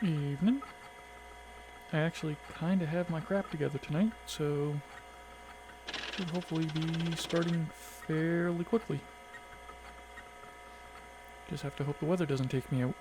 Evening. I actually kind of have my crap together tonight, so should hopefully be starting fairly quickly. Just have to hope the weather doesn't take me out.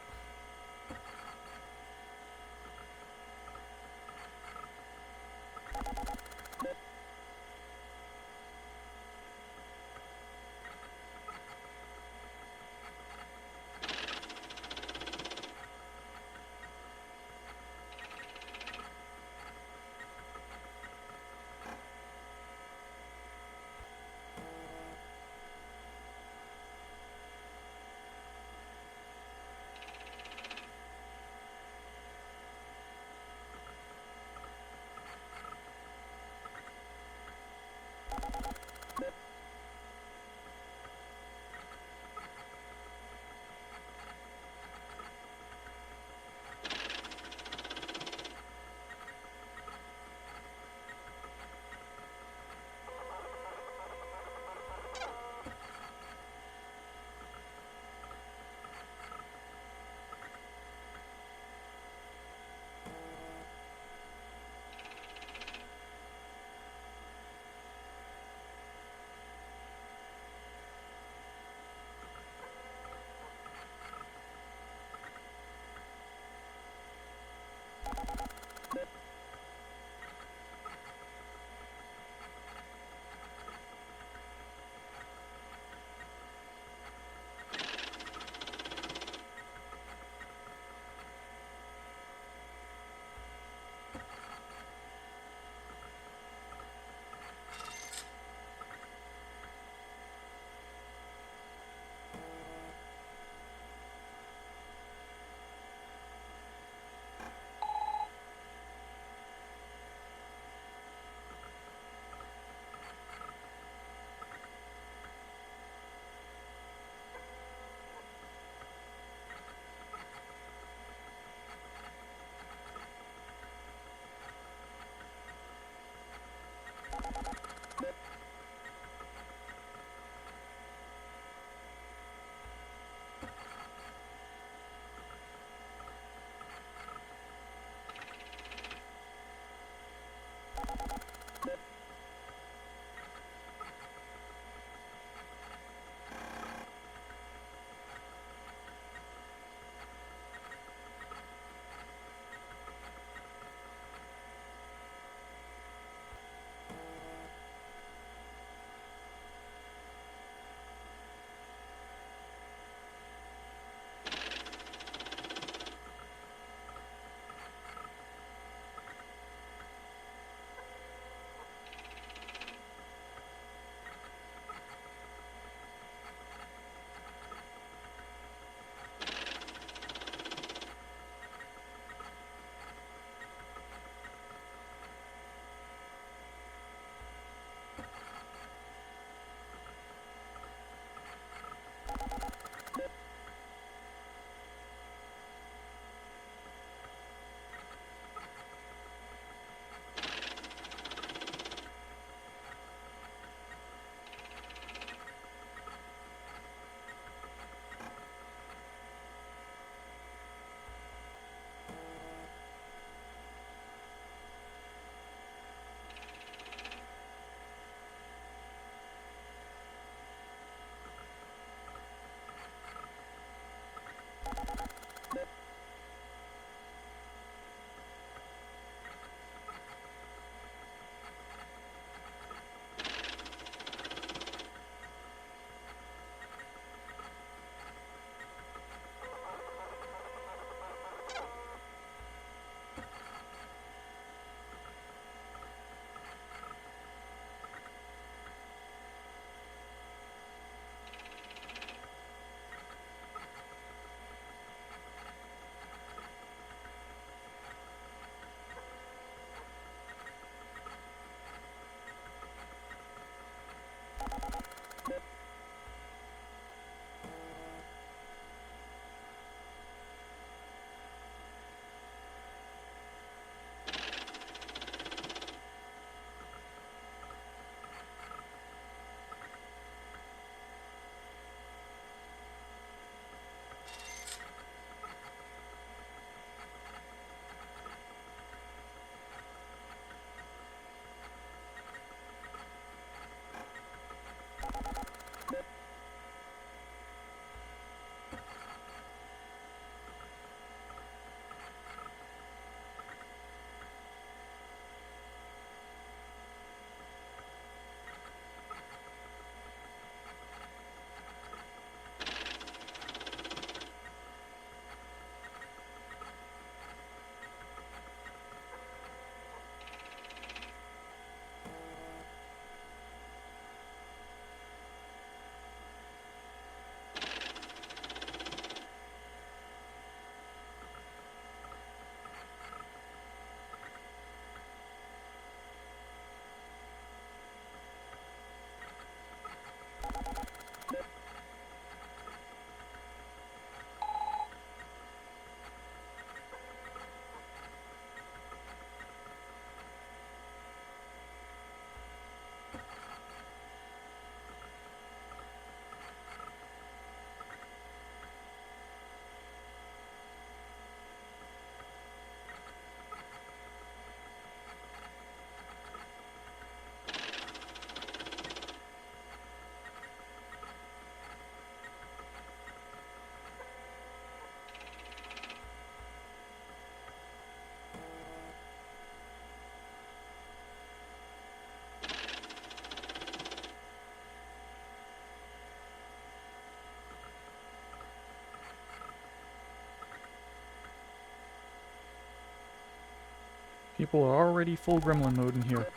People are already full gremlin mode in here.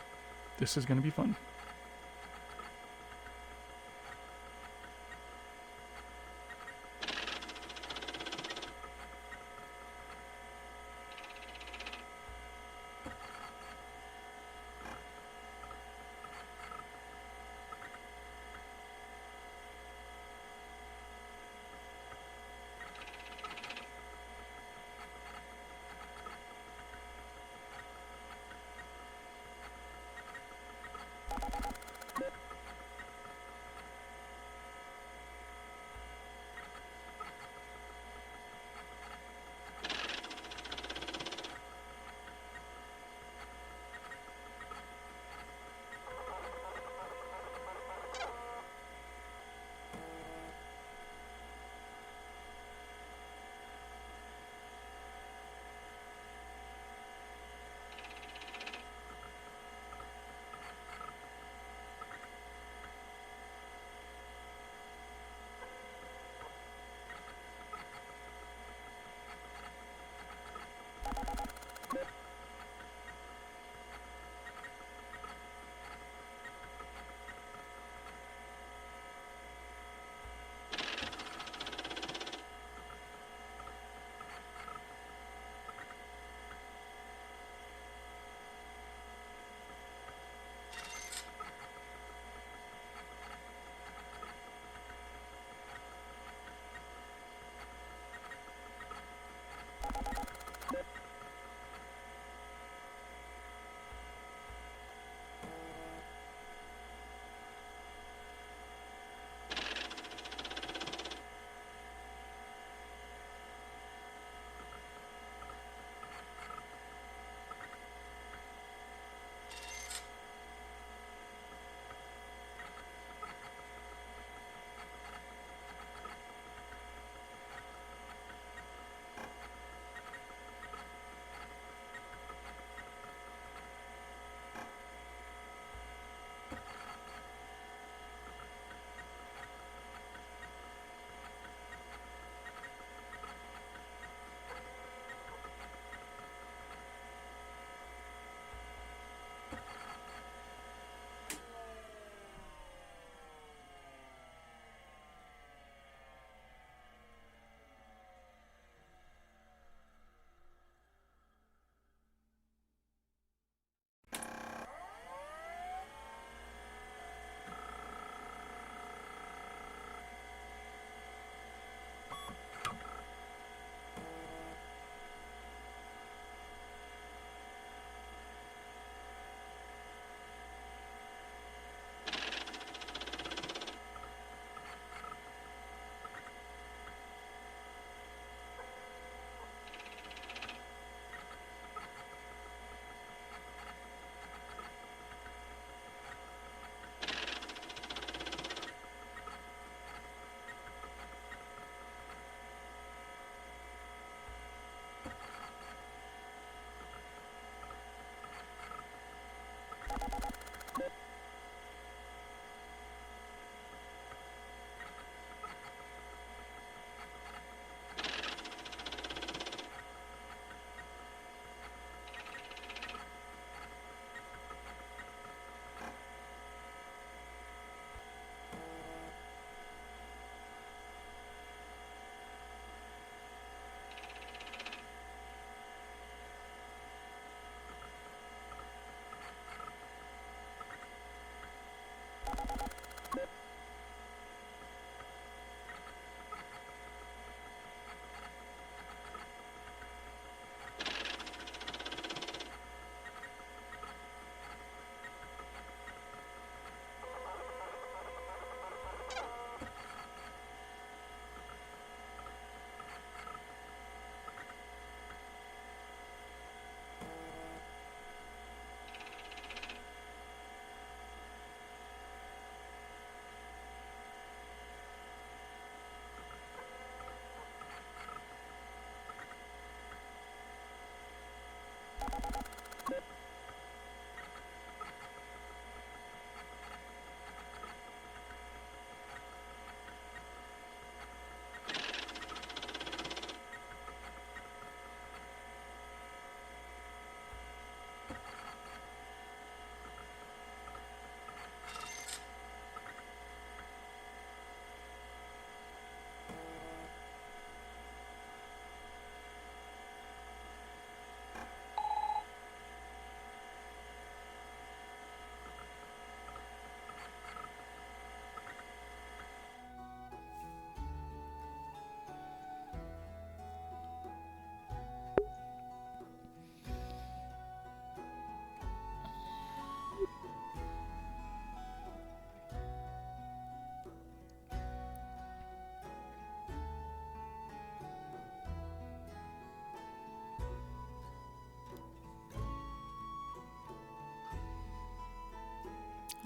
This is gonna be fun.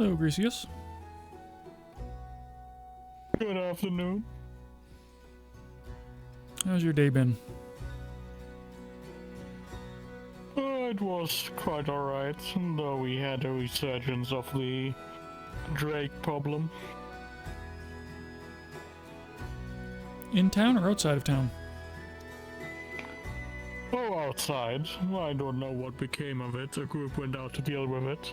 Hello, Gracius. Good afternoon. How's your day been? It was quite alright, though we had a resurgence of the Drake problem. In town or outside of town? Oh, outside. I don't know what became of it. A group went out to deal with it.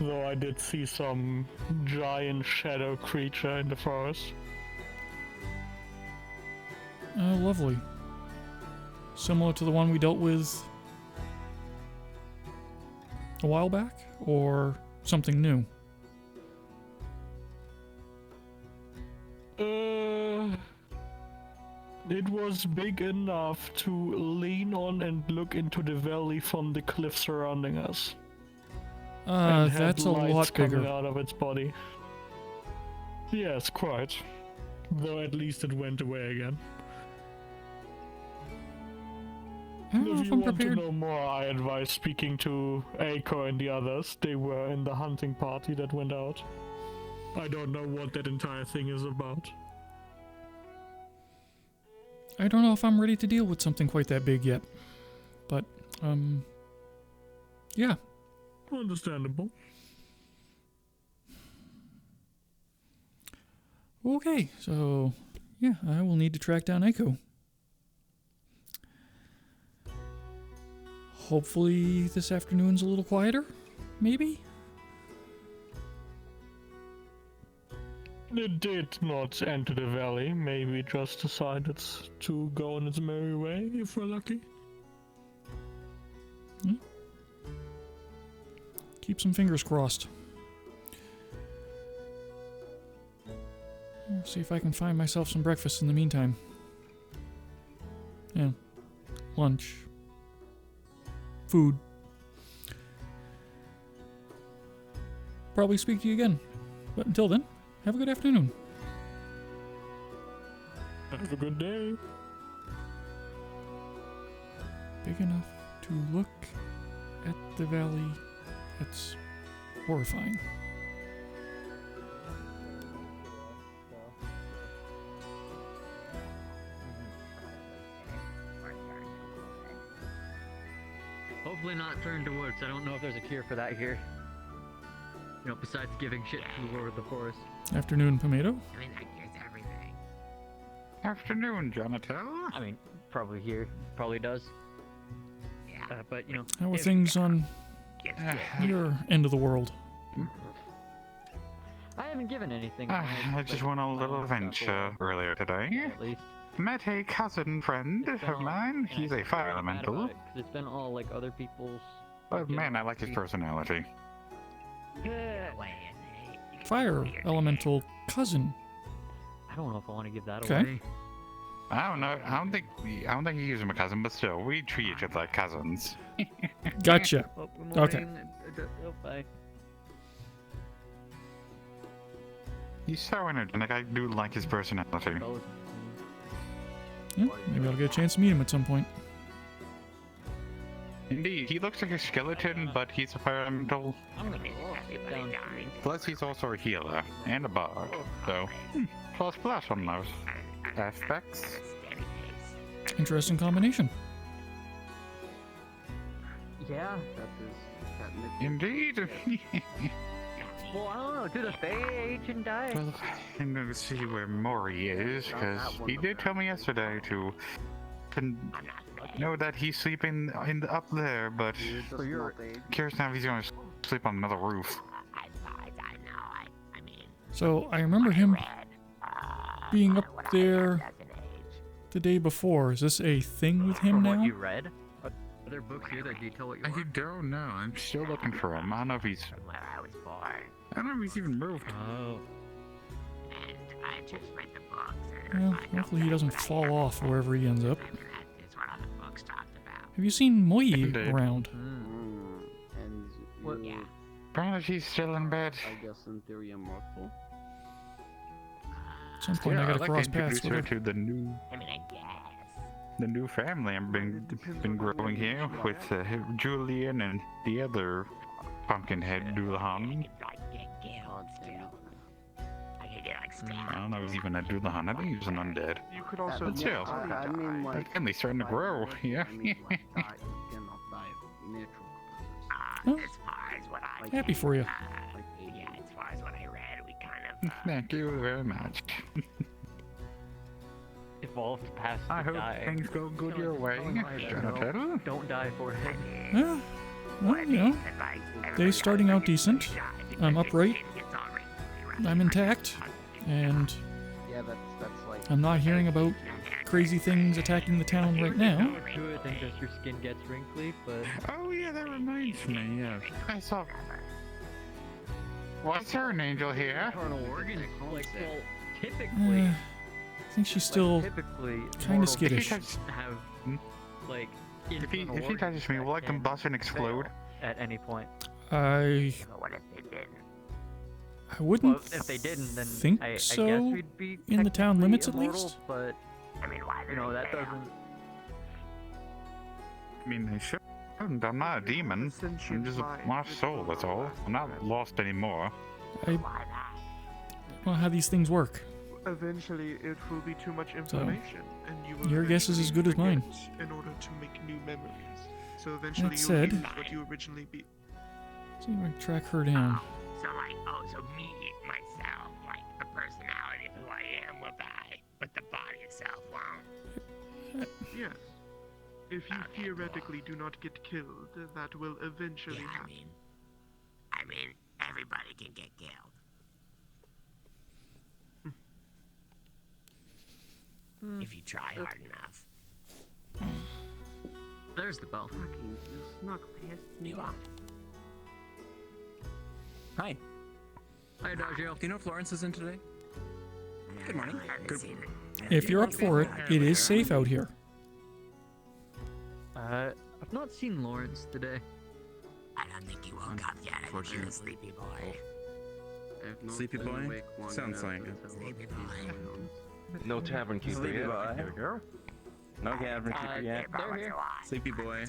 Though I did see some giant shadow creature in the forest. Oh, lovely. Similar to the one we dealt with a while back, or something new? It was big enough to lean on and look into the valley from the cliff surrounding us. And had That's a lights lot coming bigger. out of its body. Yes, quite. Though at least it went away again. I don't know If if you I'm want prepared. to know more, I advise speaking to Aiko and the others. They were in the hunting party that went out. I don't know what that entire thing is about. I don't know if I'm ready to deal with something quite that big yet. But, yeah. Understandable. Okay, so, yeah, I will need to track down Echo. Hopefully this afternoon's a little quieter, maybe? It did not enter the valley. Maybe it just decided to go on its merry way, if we're lucky. Keep some fingers crossed. See if I can find myself some breakfast in the meantime. Yeah. Lunch. Food. Probably speak to you again. But until then, have a good afternoon. Have a good day. Big enough to look at the valley. That's horrifying. Hopefully not turn to woods. I don't know if there's a cure for that here. You know, besides giving shit to the Lord of the Forest. Afternoon, Tomato. I mean, that cures everything. Afternoon, Johnetal. I mean, probably here. Probably does. Yeah. But, you know. How are if- things on Gives your end of the world? I haven't given anything. I just went on a little adventure earlier today. At least. Met a cousin friend It's been of all- mine. and He's I a feel fire really bad elemental. about it, 'cause it's been all like other people's. But fucking- man, I like his personality. away and Fire elemental cousin. I don't know if I want to give that Okay. away. I don't know. I don't think he gives him a cousin, but still, we treat each other like cousins. Gotcha. Oh, good Okay. morning. Oh, bye. He's so energetic. I do like his personality. Both. Yeah, maybe I'll get a chance to meet him at some point. Indeed, he looks like a skeleton, but he's a fire elemental. I'm gonna sit down. Plus, he's also a healer and a bard. So, plus plus on those aspects. steady pace. Interesting combination. Yeah. Indeed. Well, I don't know. Do the age and die? Well, I'm going to see where Maury is, because he did tell me yesterday to know that he's sleeping up there, but So you're. curious now if he's going to sleep on another roof. I know, I mean, So I remember him read, being up what I there learned as an age. the day before. Is this a thing with him From now? what you read? Are there books here that detail what you I are? don't know. I'm still looking for him. I don't know if he's. From where I was born, I don't know if he's even moved. Oh. and I just read the books. And Well, I don't hopefully he know doesn't what I fall am. off wherever he ends up. And that is what all the books talked about. Have you seen Moi Indeed. around? And What- you, Yeah. Apparently she's still in bed. I guess in theory immortal. At some point I Yeah, gotta I'd like cross to paths introduce with her her. to I mean, I guess. the new family I've been growing here with Julian and the other pumpkinhead Dulahan. I guess. I don't know if he's even gonna do the hunt. I think he's an undead. You could also But still. I mean, like, Again, they're starting to grow. Yeah. I mean, like, you cannot die of natural causes. Oh. As far as what I Happy for you. Like, yeah, as far as what I read, we kind of Thank you very much. Evolved past I the hope die. things go good your way, Johnetal. Don't die for it. Yeah. Well, you know, day's starting out decent. I'm upright. I'm intact. And yeah, that's like. I'm not hearing about crazy things attacking the town right now. Do I think that your skin gets wrinkly, but Oh yeah, that reminds me. Yeah, I saw. What's her an angel here? internal organs, like, well, typically, I think she's still typically, kinda mortal skittish. beings have, like, If he internal touches me, organs will I that can combust and explode? fail at any point. I What if they didn't? wouldn't Well, if they didn't, then think I guess so we'd be in the town technically limits at immortal, least. But I mean, why? you know that doesn't. I mean, they shouldn't. I'm not a demon. I'm just a lost soul. That's all. I'm not lost anymore. I Why not? don't know how these things work. Eventually, it will be too much information, and you will. your guess is as good as mine. forget in order to make new memories. So eventually, That you'll said- use what you originally be. See if I can track her down. So like, so me, myself, like the personality of who I am will die, but the body itself won't. Yes. If you theoretically do not get killed, that will eventually Yeah, happen. I mean, everybody can get killed. If you try hard enough. There's the bell. Fucking, you snuck past me. You won't. Hi. Hi, Dodgio. Do you know if Florence is in today? Good morning. I haven't Good. seen it. If you're up for it, it is safe out here. I've not seen Lawrence today. I don't think you woke up yet. I think you're a sleepy boy. I have not Sleepy been boy? awake long Sounds enough like to it. tell Sleepy what boy. is going on. No tavern keeper Sleepy yet. boy. Here we go. No tavern keeper yet. They're here. Sleepy boy.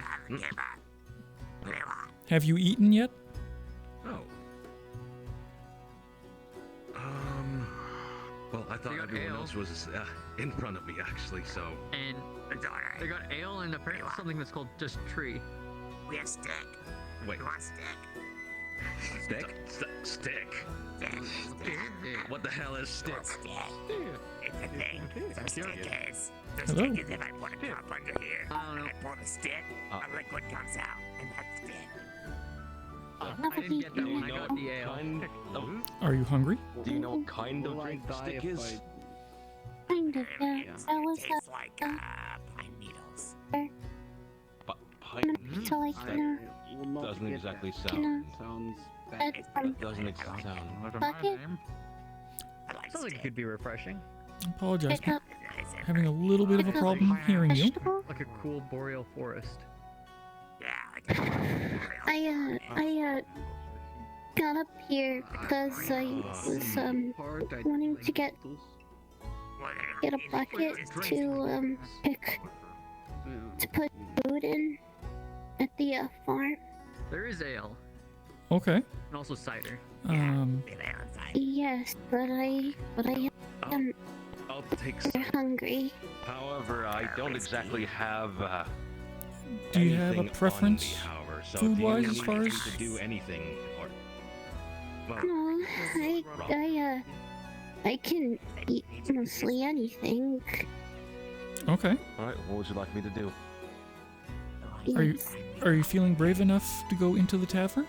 Have you eaten yet? Oh. Well, I thought They got everyone ale. else was in front of me, actually, so. And they got ale and apparently something that's called just tree. We have stick. Wait. You want stick? Stick? Stick? Stick. What the hell is stick? Stick. It's a thing. So stick is. The Hello? stick is if I put a cup under here, I don't and know. I pull the stick, a liquid comes out, and that's stick. I didn't get that when I got the ale. Are you hungry? Do you know what kind of Will I drink die stick if is? Kind of, yeah. It So was tastes like pine needles. Pine. so like, I you know, Mm-hmm. will not Doesn't get exactly that. sound. Sounds that, bad. Doesn't sound. bucket, I like Sounds like it stick. could be refreshing. I apologize. pick up Nice and Having a little bit of a problem hearing you. vegetable. Like a cool boreal forest. Yeah, like I got up here because I was, Hard, I wanting like to get a bucket to, pick, Yeah. to put food in at the, farm. There is ale Okay. and also cider. Yes, but I am I'll take some. hungry. However, I don't exactly have. Do you have a anything on preference, me, however, so food-wise, do you as far need as- to do anything, or well, No, I can eat mostly anything. Okay. all right. What would you like me to do? Are you feeling brave enough to go into the tavern?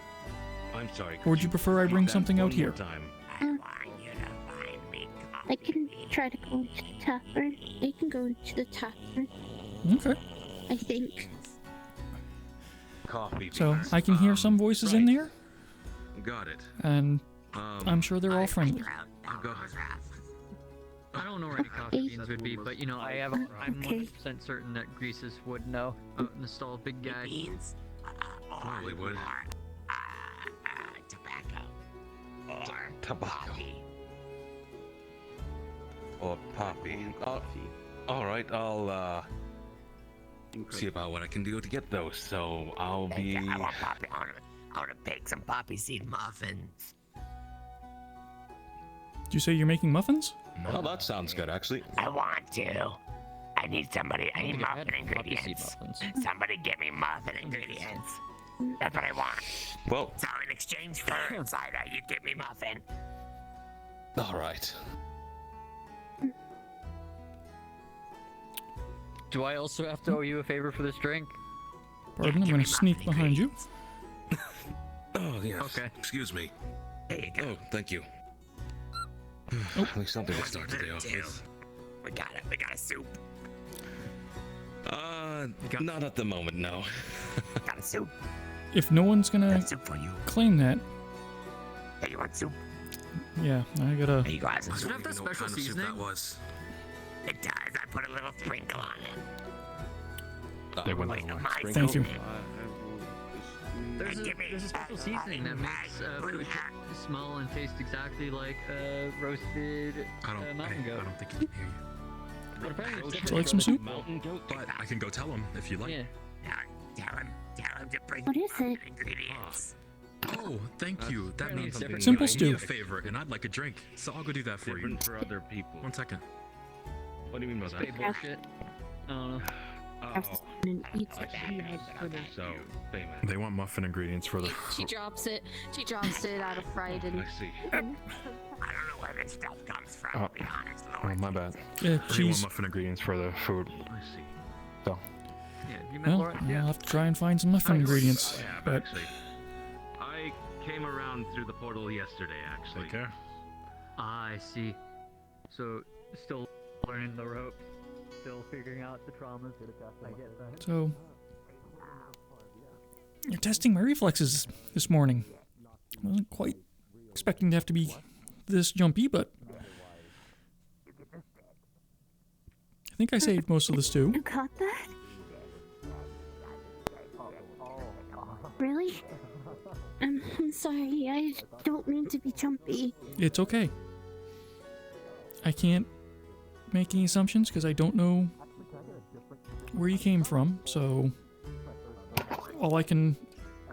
I'm sorry. Or would you prefer I repeat bring that something out one more here? time? I can try to go into the tavern. I can go into the tavern, Okay. I think. Coffee. So please. I can hear some voices in there, Got it. and Um, I'm sure they're all friendly. I'll go. I don't know where any coffee beans would be, but you know, I'm Okay. 100% certain that Greases would know. Out in the stall, big guy. Beans. Probably would. Tobacco. Or Tobacco. coffee. Or poppy. And coffee. All right. I'll see Incredible. about what I can do to get those. So I'll be. I want poppy. I want to bake some poppy seed muffins. Did you say you're making muffins? Oh, that sounds good, actually. I want to. I need somebody. I need muffin ingredients. Somebody give me muffin ingredients. That's what I want. Well, So in exchange for cider, you give me muffin. all right. Do I also have to owe you a favor for this drink? Pardon, I'm gonna sneak behind you. Oh, yes. Okay. Excuse me. There you go. Oh, thank you. At least something to start the day off with. We got it. We got a soup. Not at the moment, no. Got a soup. If no one's Got gonna a soup for you. claim that, Hey, you want soup? yeah, I gotta. There you go. Have some I soup. don't even know what kind of soup that was. It does. I put a little sprinkle on it. They went Wait, over. my Thank you. There's a Give me special seasoning that makes food smell and taste exactly like roasted mountain goat. I don't think he can hear you. But apparently it's Would you like some soup? Mountain goat. But I can go tell him if you like. Yeah. Tell him to bring What is it? ingredients. Oh, thank you. That apparently means it's different. Simple you owe me stew. a favor, and I'd like a drink, so I'll go do that for you. for other people. 1 second. What do you mean by Pay bullshit. I don't know. And eats it. So, famous. They want muffin ingredients for the. She drops it. She drops it out of fright and. I see. I don't know where this stuff comes from, to be honest, Oh, Lord. my bad. Yeah, They want cheese. muffin ingredients for the food. I see. So. Yeah, you met Well, Laura? I'll have to try and find some muffin ingredients. Yeah, But actually. I came around through the portal yesterday, actually. Take care. Ah, I see. So, still learning the ropes. Still figuring out the traumas. I get that. so you're testing my reflexes this morning. I wasn't quite expecting to have to be this jumpy, but I think I saved most of the stew. You caught that? Really? I'm sorry. I don't mean to be jumpy. It's okay. I can't make any assumptions because I don't know where you came from, so all I can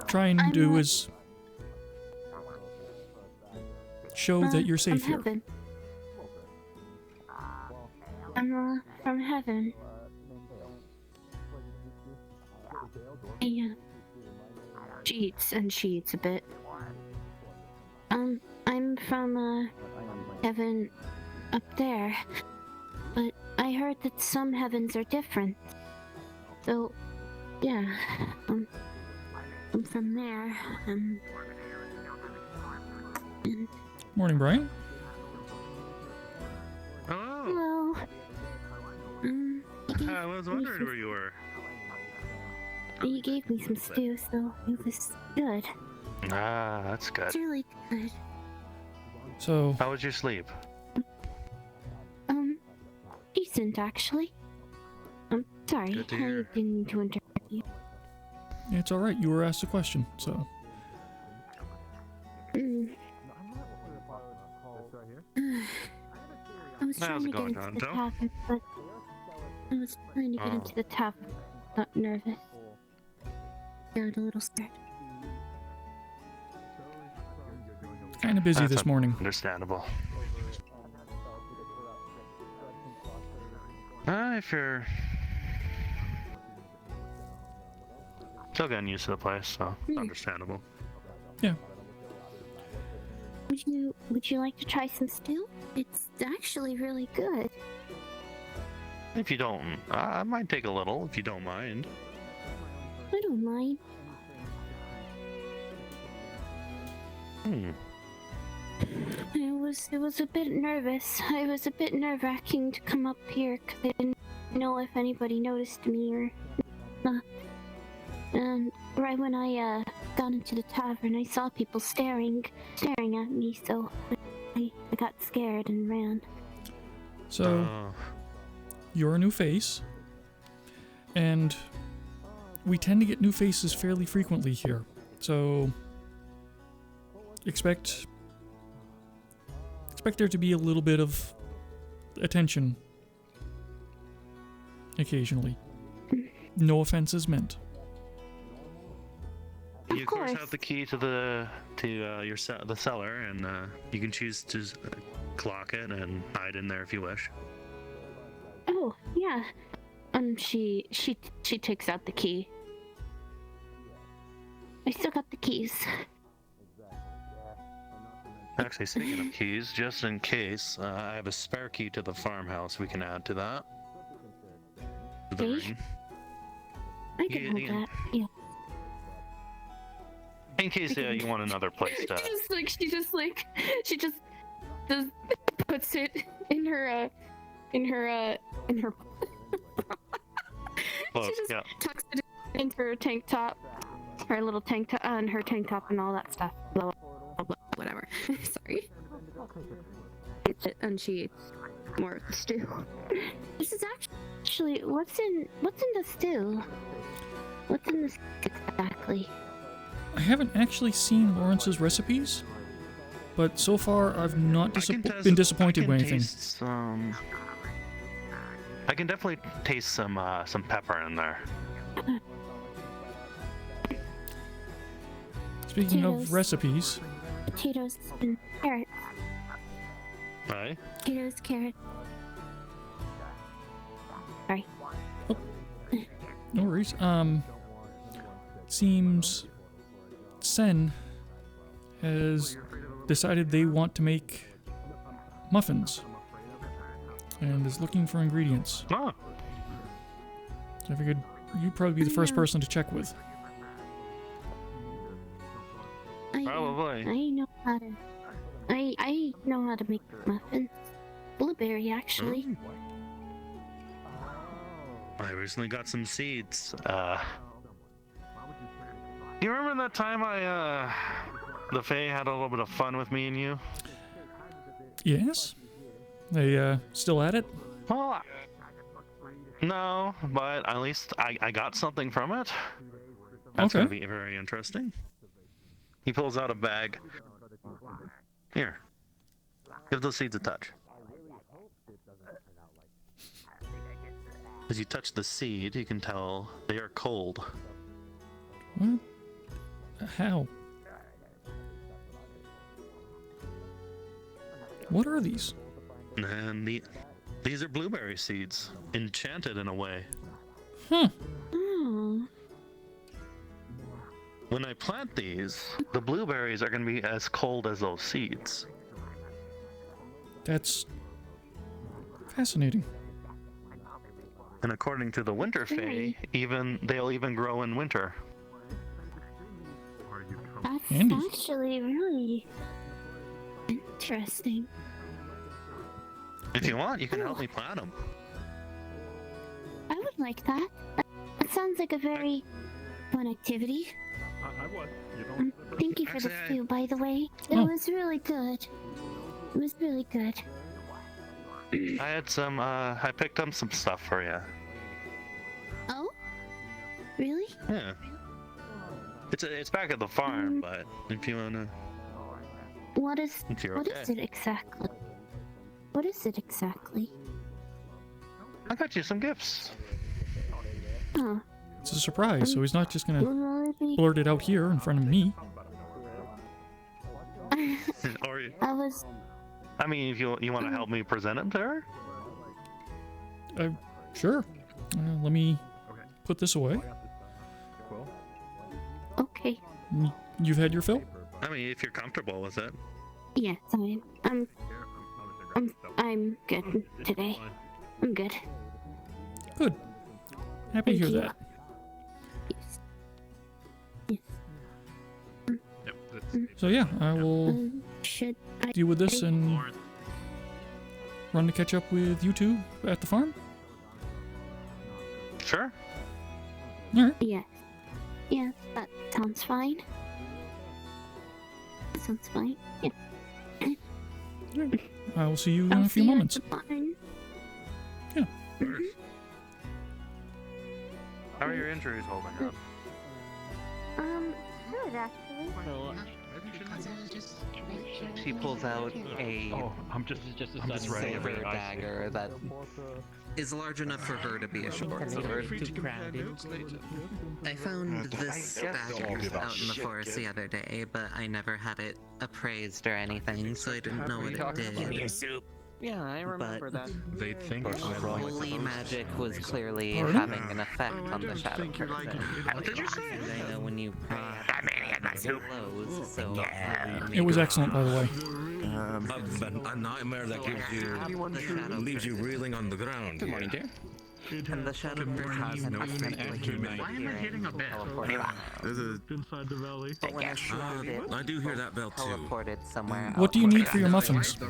try and do is show that you're safe here. Heaven. I'm from heaven. Cheats a bit. I'm from heaven up there, but I heard that some heavens are different. So, yeah, I'm from there. And Morning, Brian. Oh, hello. I was wondering where you were. He gave me some stew, so it was good. Ah, that's good. It's really good. So, How was your sleep? Decent actually. I'm sorry, I Good to hear. didn't mean to interrupt you. it's alright, you were asked a question, so. I was How's trying it to get going, into the Johnetal? tavern, but I was trying to get into the tavern. Got nervous. Got a little scared. Kind of busy That's this morning. Understandable. If you're still getting used to the place, so understandable. Yeah. Would you like to try some stew? It's actually really good. If you don't, I might take a little if you don't mind. I don't mind. It was a bit nervous. It was a bit nerve-wracking to come up here because I didn't know if anybody noticed me or not. And right when I got into the tavern, I saw people staring at me, so I got scared and ran. So, you're a new face, and we tend to get new faces fairly frequently here. So, expect there to be a little bit of attention occasionally. No offenses meant. You of course have the key to the cellar, and you can choose to clock it and hide in there if you wish. Oh, yeah. She takes out the key. I still got the keys. Actually, speaking of keys, just in case, I have a spare key to the farmhouse we can add to that. The Okay. ring. I can hold that. Yeah. In case you want another place to... She just does puts it in her Close, she just yeah. tucks it into her tank top, her little tank top, and her tank top and all that stuff. Blah, blah, blah, whatever. Sorry. And she eats more of the stew. This is actually what's in the stew? What's in the stew exactly? I haven't actually seen Lawrence's recipes, but so far I've not been disappointed with anything. I can definitely taste some pepper in there. Speaking of recipes, potatoes and carrots. Aye. Potatoes, carrots. Sorry. no worries. Seems Sen has decided they want to make muffins and is looking for ingredients. Oh. So I figured you'd probably be the first person to check with. Probably. I know how to. I know how to make muffins. Blueberry, actually. I recently got some seeds. You remember that time the Fae had a little bit of fun with me and you? Yes? They, still at it? Well, no, but at least I got something from it. That's Okay. gonna be very interesting. He pulls out a bag. Here. Give those seeds a touch. As you touch the seed, you can tell they are cold. What? How? What are these? And these are blueberry seeds, enchanted in a way. Huh. Oh. When I plant these, the blueberries are going to be as cold as those seeds. That's fascinating. And according to the Winter Fae, they'll even grow in winter. That's Handy. actually really interesting. If you want, you can help me plant them. I would like that. That sounds like a very fun activity. Thank you for the stew, by the way. It was really good. It was really good. I had some, I picked up some stuff for you. Oh? Really? Yeah. It's back at the farm, but if you wanna... What is If you're what okay. is it exactly? What is it exactly? I got you some gifts. Oh. It's a surprise, so he's not just gonna Really? blurt it out here in front of me. Or, I was I mean, if you want to help me present it to her? Sure. Let me put this away. okay. You've had your fill? I mean, if you're comfortable with it. Yes, I'm good today. I'm good. Good. Happy to Thank hear you. that. So yeah, I will Should I deal with this and run to catch up with you two at the farm. Sure. Alright. Yes. Yeah, that sounds fine. That sounds fine. Yeah. I will see you in I'll a few see you at moments. the barn. Yeah. How are your injuries holding up? Good actually. She pulls out a I'm just ready. silver dagger that Is large enough for her to be a short sword. I found this dagger out in the forest the other day, but I never had it appraised or anything, so I didn't know what it did. Give me your soup. Yeah, I remember that. They think holy magic was clearly Pardon? having an effect Oh, I on the don't shadow think you like person. it. What did you say? And I know when you pray, That man had my soup. blows, so Yeah. It was excellent, by the way. A nightmare that gives you, leaves you reeling on the ground. Good morning, dear. and the shadow person has an Why am I hitting a bell? There's a. Inside the valley. But when I shrouded it, I do hear that bell too. teleported somewhere What do you need for your muffins? Oh,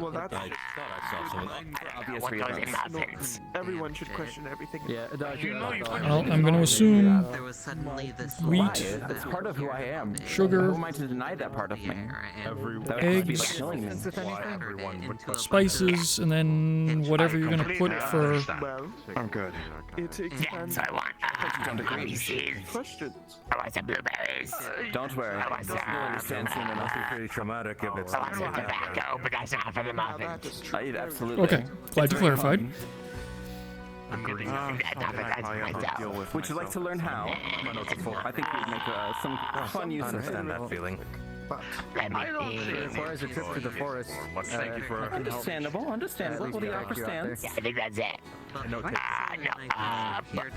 Well, that's I thought I saw someone. What goes in muffins? everyone should question everything. Yeah, Well, I'm going to assume there was suddenly this wheat, light that's part of who I am. sugar, Who am I to deny that part of me? That would just be like eggs, killing me. spices, and then whatever you're going to put for... Well, I'm good. it Yeah, expands so I want honey seeds. questions. I want some blueberries. Don't worry. I want some. You'll understand soon enough. Pretty traumatic if it's. I want some tobacco, but that's not for the muffins. Absolutely. Okay, glad you clarified. Would you like to learn how? I think we'd make some fun use of Understand that feeling. Let me be. As far as a trip to the forest, Thank you for. understandable. What do you offer stands? Yeah, I think that's it. No,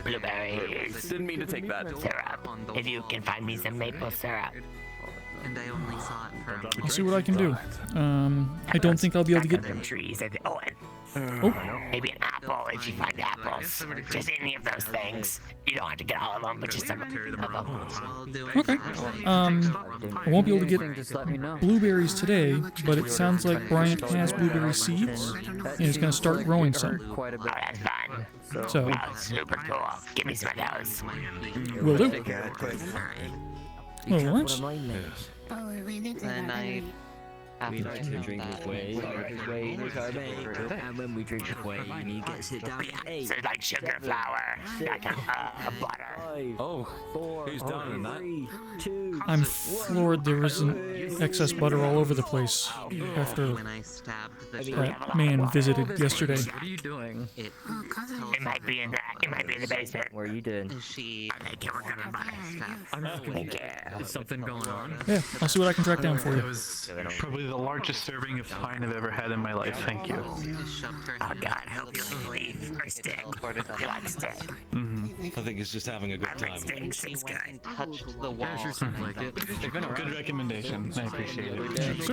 blueberries. Didn't mean to take that. Syrup. If you can find me some maple syrup. and I only saw it for a moment. I'll see what I can do. I don't think I'll be able to get... Some trees. And, Oh. Maybe an apple if you find apples. Just any of those things. You don't have to get all of them, but just some of them. Okay. I won't be able to get blueberries today, but it sounds like Bryant has blueberry seeds, and he's going to start growing some. Oh, that's fun. So, Oh, super cool. Give me some of those. will do. Well, what? And I... We like to drink his way. And when we drink his way, you get sit down. So like sugar flour, like a butter. Oh, he's done in that. I'm floored there isn't excess butter all over the place after that man visited yesterday. What are you doing? It might be in that. It might be in the basement. Where you did? She... I think we're gonna buy. Is something going on? Yeah, I'll see what I can track down for That you. was probably the largest serving of pine I've ever had in my life. Thank you. Oh God, help you leave or stick. What stick? I think he's just having a good I like time. sticks. It's good. touched the wall. like it. They've been Good recommendation. I appreciate it.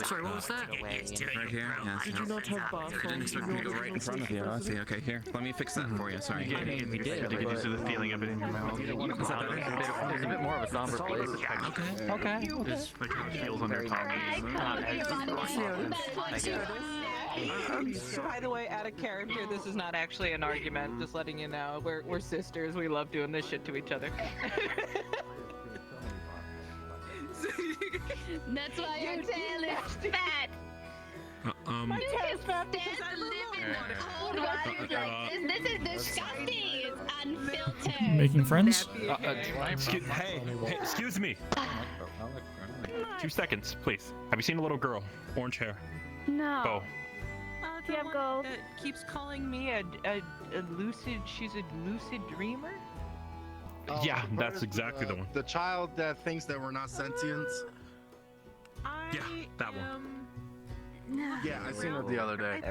Sorry, what was that? Right here? Yeah. Did you not have bath I didn't expect me to go right in front of you. I see. Okay, here. Let me fix that for you. Sorry. You get used to the feeling of it in your mouth. There's a bit more of a somber place. Okay. Just like how it feels on your tongue. By the way, out of character, this is not actually an argument. Just letting you know, we're sisters. We love doing this shit to each other. That's why your tail is fat. My tail's fat because Stand I living in cold waters like this. This is disgusting. It's unfiltered. Making friends? Hey, excuse me. 2 seconds, please. Have you seen a little girl? Orange hair. No. Oh. Do you have gold? Keeps calling me a lucid. She's a lucid dreamer. Yeah, that's exactly the one. The child that thinks that we're not sentient. Yeah, that one. Yeah, I seen her the other day.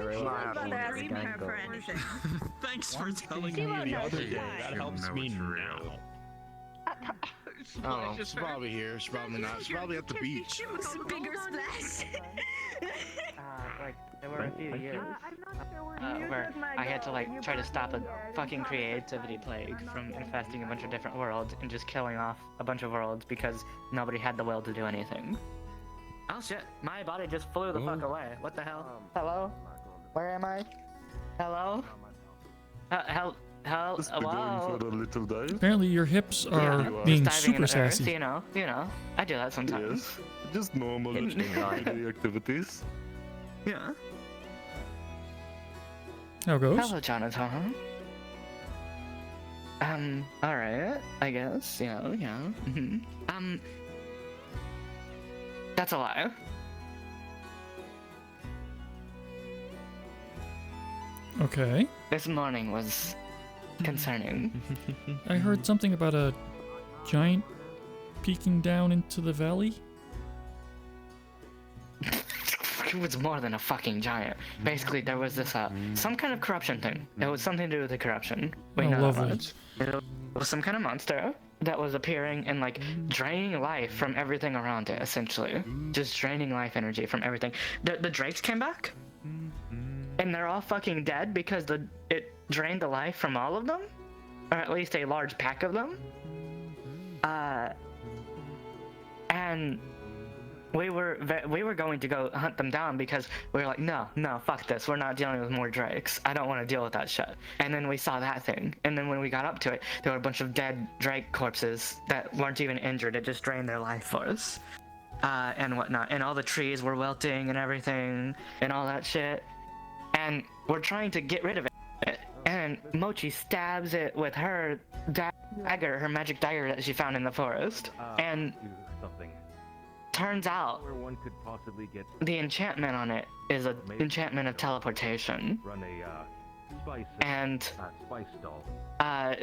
Thanks for telling me the other day. That helps me now. Oh, she's probably here. She's probably not. She's probably at the beach. Bigger splash. There were a few years where I had to like try to stop a fucking creativity plague from infesting a bunch of different worlds and just killing off a bunch of worlds because nobody had the will to do anything. Oh shit, my body just flew the fuck away. What the hell? Hello? Where am I? Hello? Hello? Apparently your hips are being Just diving super into Earth, sassy. you know, I do that sometimes. Just normal daily activities. Yeah. How goes? Hello, Johnetal. Alright, I guess, yeah. That's a lie. Okay. This morning was concerning. I heard something about a giant peeking down into the valley. It was more than a fucking giant. Basically, there was this, some kind of corruption thing. It was something to do with the corruption. We know lovely. that much. It was some kind of monster that was appearing and, like, draining life from everything around it, essentially. Just draining life energy from everything. The drakes came back, and they're all fucking dead because it drained the life from all of them? Or at least a large pack of them? And we were going to go hunt them down because we were like, no, fuck this. We're not dealing with more drakes. I don't want to deal with that shit. And then we saw that thing. And then when we got up to it, there were a bunch of dead drake corpses that weren't even injured. It just drained their life force. And whatnot. And all the trees were wilting and everything and all that shit. And we're trying to get rid of it. And Mochi stabs it with her dagger, her magic dagger that she found in the forest. And turns out where one could possibly get the enchantment on it is an enchantment of teleportation. run a spice stall.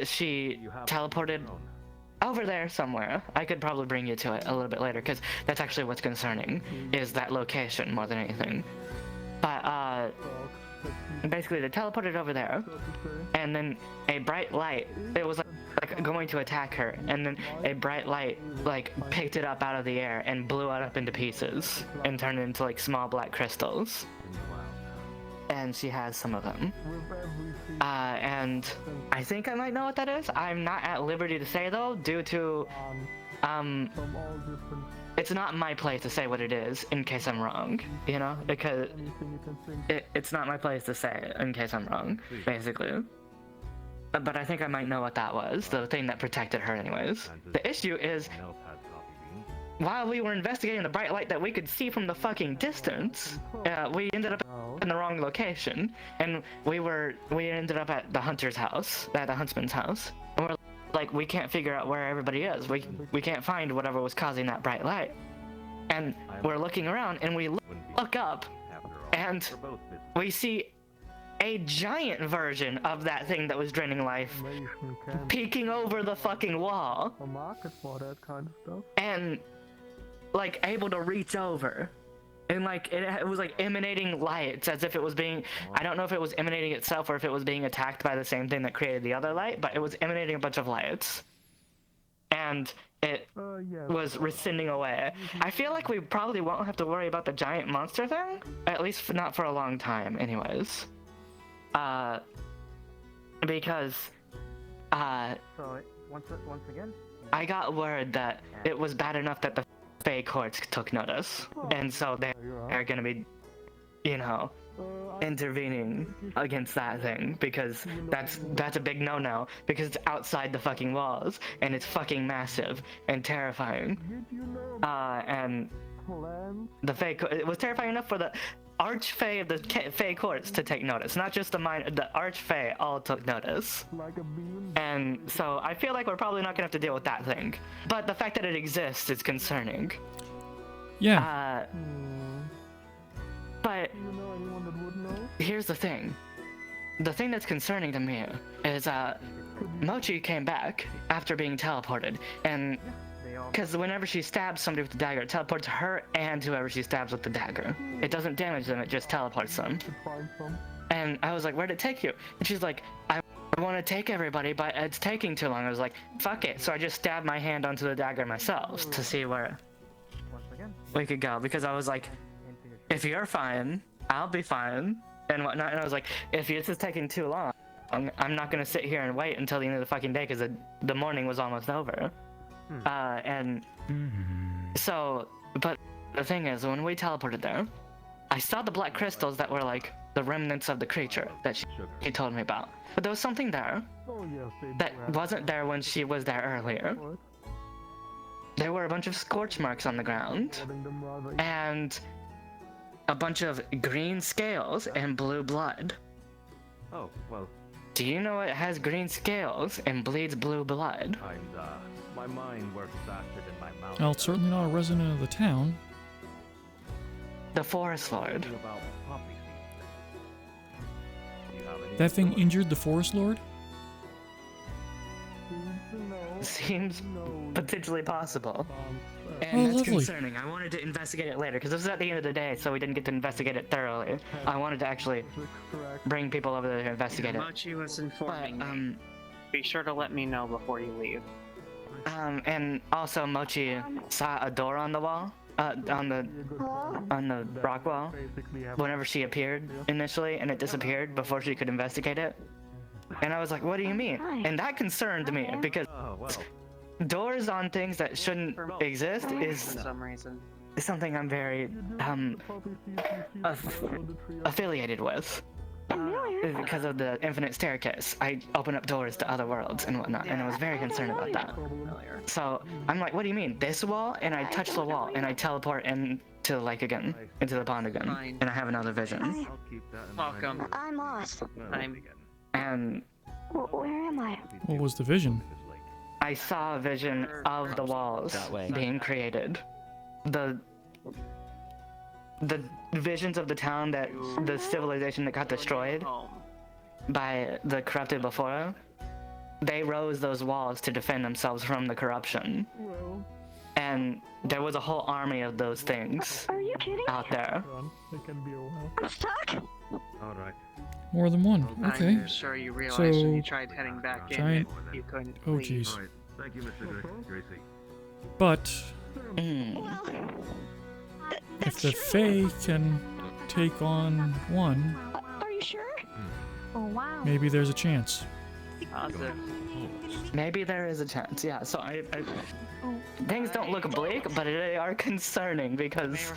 She teleported over there somewhere. I could probably bring you to it a little bit later because that's actually what's concerning, is that location more than anything. But basically they teleported over there, and then a bright light, it was like going to attack her, and then a bright light like picked it up out of the air and blew it up into pieces and turned it into like small black crystals. And she has some of them. And I think I might know what that is. I'm not at liberty to say though, due to it's not my place to say what it is in case I'm wrong, you know, because it's not my place to say it in case I'm wrong, basically. But I think I might know what that was, the thing that protected her anyways. The issue is, while we were investigating the bright light that we could see from the fucking distance, we ended up in the wrong location, and we ended up at the hunter's house, at the huntsman's house, and we're like, we can't figure out where everybody is. We can't find whatever was causing that bright light. And we're looking around, and we look up, and we see a giant version of that thing that was draining life peeking over the fucking wall. A market for that kind of stuff. And like able to reach over. And like it was like emanating lights as if it was being, I don't know if it was emanating itself or if it was being attacked by the same thing that created the other light, but it was emanating a bunch of lights. And it was rescinding away. I feel like we probably won't have to worry about the giant monster thing, at least not for a long time anyways. Because So once again, I got word that it was bad enough that the Fey courts took notice, and so they're gonna be, you know, intervening against that thing, because that's a big no-no, because it's outside the fucking walls, and it's fucking massive and terrifying. And the Fey, it was terrifying enough for the Archfey of the Fey courts to take notice, not just the Archfey all took notice. And so I feel like we're probably not gonna have to deal with that thing. But the fact that it exists is concerning. Yeah. But here's the thing. The thing that's concerning to me is Mochi came back after being teleported, and because whenever she stabs somebody with the dagger, it teleports her and whoever she stabs with the dagger. It doesn't damage them, it just teleports them. And I was like, where'd it take you? And she's like, I want to take everybody, but it's taking too long. I was like, fuck it. So I just stabbed my hand onto the dagger myself to see where we could go. Because I was like, if you're fine, I'll be fine, and whatnot. And I was like, if this is taking too long, I'm not going to sit here and wait until the end of the fucking day, because the morning was almost over. And so, but the thing is, when we teleported there, I saw the black crystals that were like the remnants of the creature that she told me about. But there was something there that wasn't there when she was there earlier. There were a bunch of scorch marks on the ground, and a bunch of green scales and blue blood. oh well. Do you know it has green scales and bleeds blue blood? My mind works faster than my mouth. Well, it's certainly not a resident of the town. The Forest Lord. That thing injured the Forest Lord? Seems potentially possible. Oh, And that's lovely. concerning. I wanted to investigate it later, because this was at the end of the day, so we didn't get to investigate it thoroughly. I wanted to actually bring people over there to investigate it. Mochi was informing me. Be sure to let me know before you leave. And also Mochi saw a door on the wall, on the rock wall, whenever she appeared initially, and it disappeared before she could investigate it. And I was like, what do you mean? And that concerned me, because doors on things that shouldn't exist is something I'm very affiliated with. Because of the infinite staircase, I open up doors to other worlds and whatnot, and I was very concerned about that. So I'm like, what do you mean, this wall? And I touch the wall, and I teleport into the lake again, into the pond again, and I have another vision. Welcome. I'm lost. And Where am I? What was the vision? I saw a vision of the walls being created. The visions of the town that the civilization that got destroyed by the corrupted before, they rose those walls to defend themselves from the corruption. And there was a whole army of those things out there. I'm stuck. All right. More than one. Okay. I'm sure you realized when So, you tried heading back in giant. that you couldn't Oh, leave. jeez. Thank you, Mr. Gracie. But if the Fae can take on one, Are you sure? Oh wow. maybe there's a chance. Maybe there is a chance, yeah. So things don't look bleak, but they are concerning because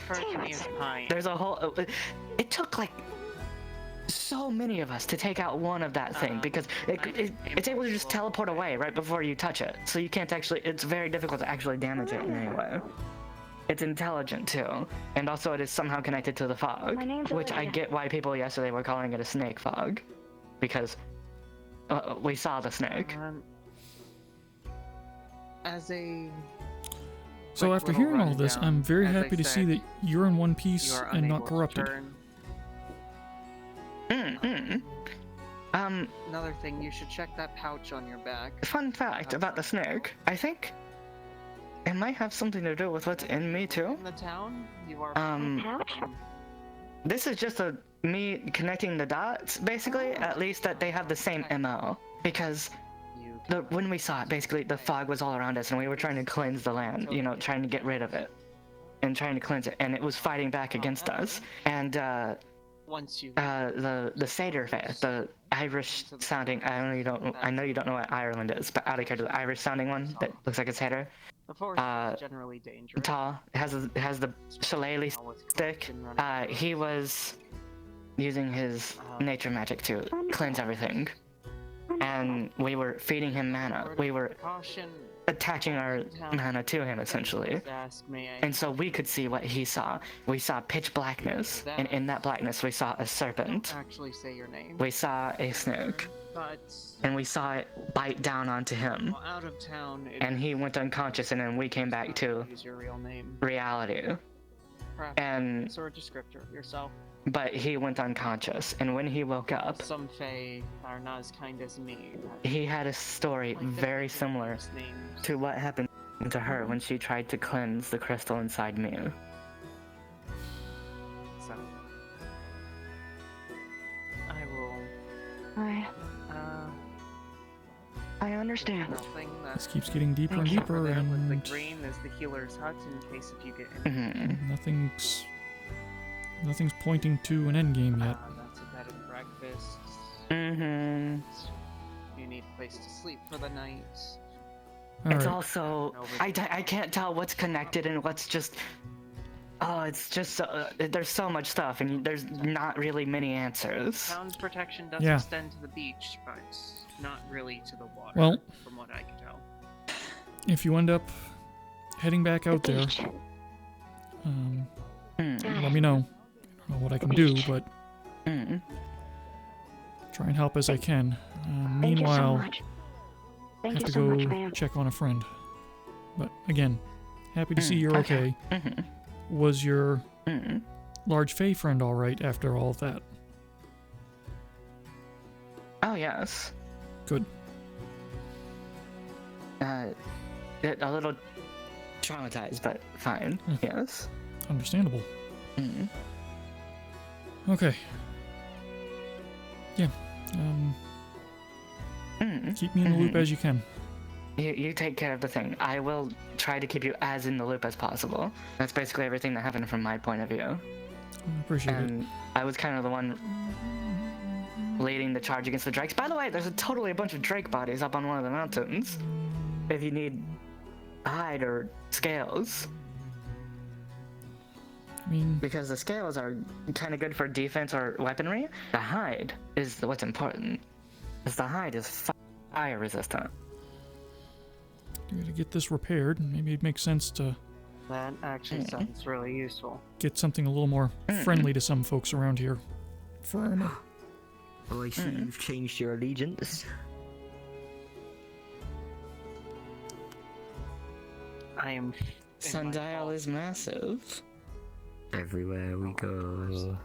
there's a whole. It took like so many of us to take out one of that thing because it's able to just teleport away right before you touch it. So you can't actually. It's very difficult to actually damage it in any way. It's intelligent too, and also it is somehow connected to the fog, which I get why people yesterday were calling it a snake fog, because we saw the snake. As a So after hearing all this, I'm very happy to see that you're in one piece and not corrupted. Another thing, you should check that pouch on your back. Fun fact about the snake, I think it might have something to do with what's in me too. In the town, you are. This is just me connecting the dots, basically. At least that they have the same MO, because when we saw it, basically the fog was all around us, and we were trying to cleanse the land. You know, trying to get rid of it, and trying to cleanse it, and it was fighting back against us. And once you the Seder faith, the Irish sounding. I know you don't know what Ireland is, but out of character, the Irish sounding one that looks like a Seder. The forest is generally dangerous. Tall. It has the shillelagh stick. He was using his nature magic to cleanse everything, and we were feeding him mana. We were attaching our mana to him essentially, and so we could see what he saw. We saw pitch blackness, and in that blackness we saw a serpent. Actually say your name. We saw a snake, and we saw it bite down onto him. Out of town, And he went unconscious, and then we came back to use your real name. reality. And Sort of descriptor yourself. but he went unconscious, and when he woke up, Some Fae are not as kind as me. he had a story very similar to what happened to her when she tried to cleanse the crystal inside me. So I will. Alright. I understand. This keeps getting deeper and deeper, and The green is the healer's hut in case if you get injured. nothing's pointing to an end game yet. That's a bed and breakfast. You need a place to sleep for the night. It's also I can't tell what's connected and what's just. Oh, it's just there's so much stuff, and there's not really many answers. Town's protection does Yeah. extend to the beach, but not really to the water. Well- from what I can tell. If you end up heading back out there, let me know. I don't know what I can do, but try and help as I can. Thank you so Meanwhile, much. I Thank have you to so go much, ma'am. check on a friend. But again, happy to see you're okay. Was your large Fey friend all right after all of that? Oh, yes. Good. A little traumatized, but fine. Yes. Understandable. Okay. Yeah. Keep me in the loop as you can. You take care of the thing. I will try to keep you as in the loop as possible. That's basically everything that happened from my point of view. I appreciate it. I was kind of the one leading the charge against the drakes. By the way, there's totally a bunch of drake bodies up on one of the mountains. If you need hide or scales. I mean... Because the scales are kind of good for defense or weaponry, the hide is what's important. Because the hide is fire resistant. You gotta get this repaired. Maybe it makes sense to That actually sounds really useful. get something a little more friendly to some folks around here. Oh, I see you've changed your allegiance. I am. Sundial is massive. Everywhere we go.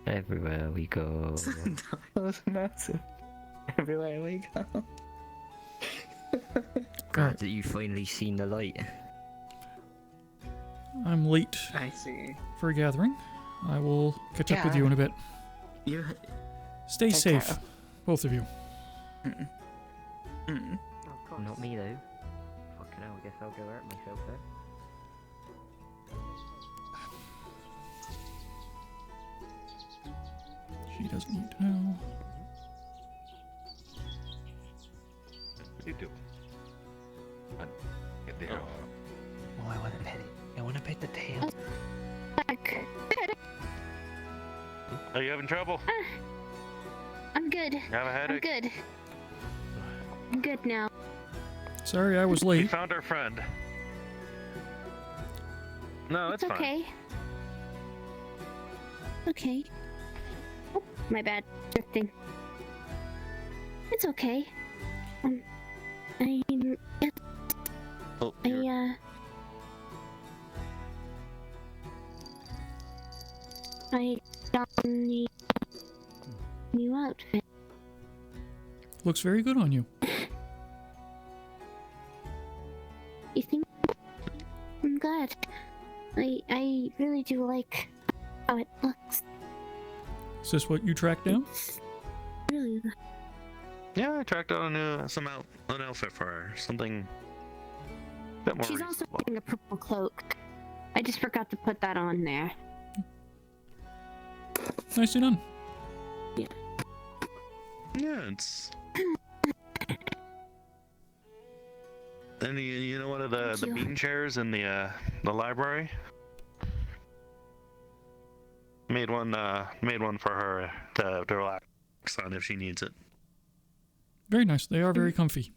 Everywhere we go. Sundial is massive. Everywhere we go. Glad that you've finally seen the light. I'm late I see. for a gathering. I will catch up with you in a bit. Stay Take safe, care. both of you. Not me though. Fucking hell, I guess I'll go hurt myself then. She doesn't need to know. What do you do? Get there. Oh, I want to pet it. I want to pet the tail. Are you having trouble? I'm good. Have a headache? I'm good. I'm good now. Sorry I was We late. found our friend. No, it's fine. Okay. Okay. Oh, my bad. Drifting. It's okay. Oh, I got the new outfit. Looks very good on you. You think? I'm glad. I really do like how it looks. Is this what you tracked down? Really. Yeah, I tracked down an outfit for her. Something a bit more She's also reasonable. wearing a purple cloak. I just forgot to put that on there. Nicely done. Yeah. Yeah, it's... And you know one of the bean chairs in the library? Made one for her to relax on if she needs it. Very nice. They are very comfy.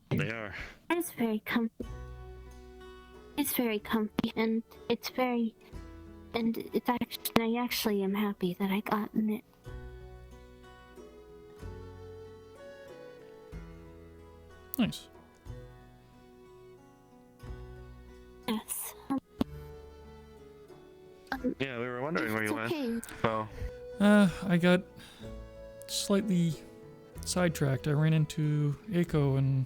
They are. It's very comfy. It's very comfy, and it's very, and it's actually, I actually am happy that I got in it. Nice. Yes. Yeah, we were wondering where you went. okay. So, I got slightly sidetracked. I ran into Eiko and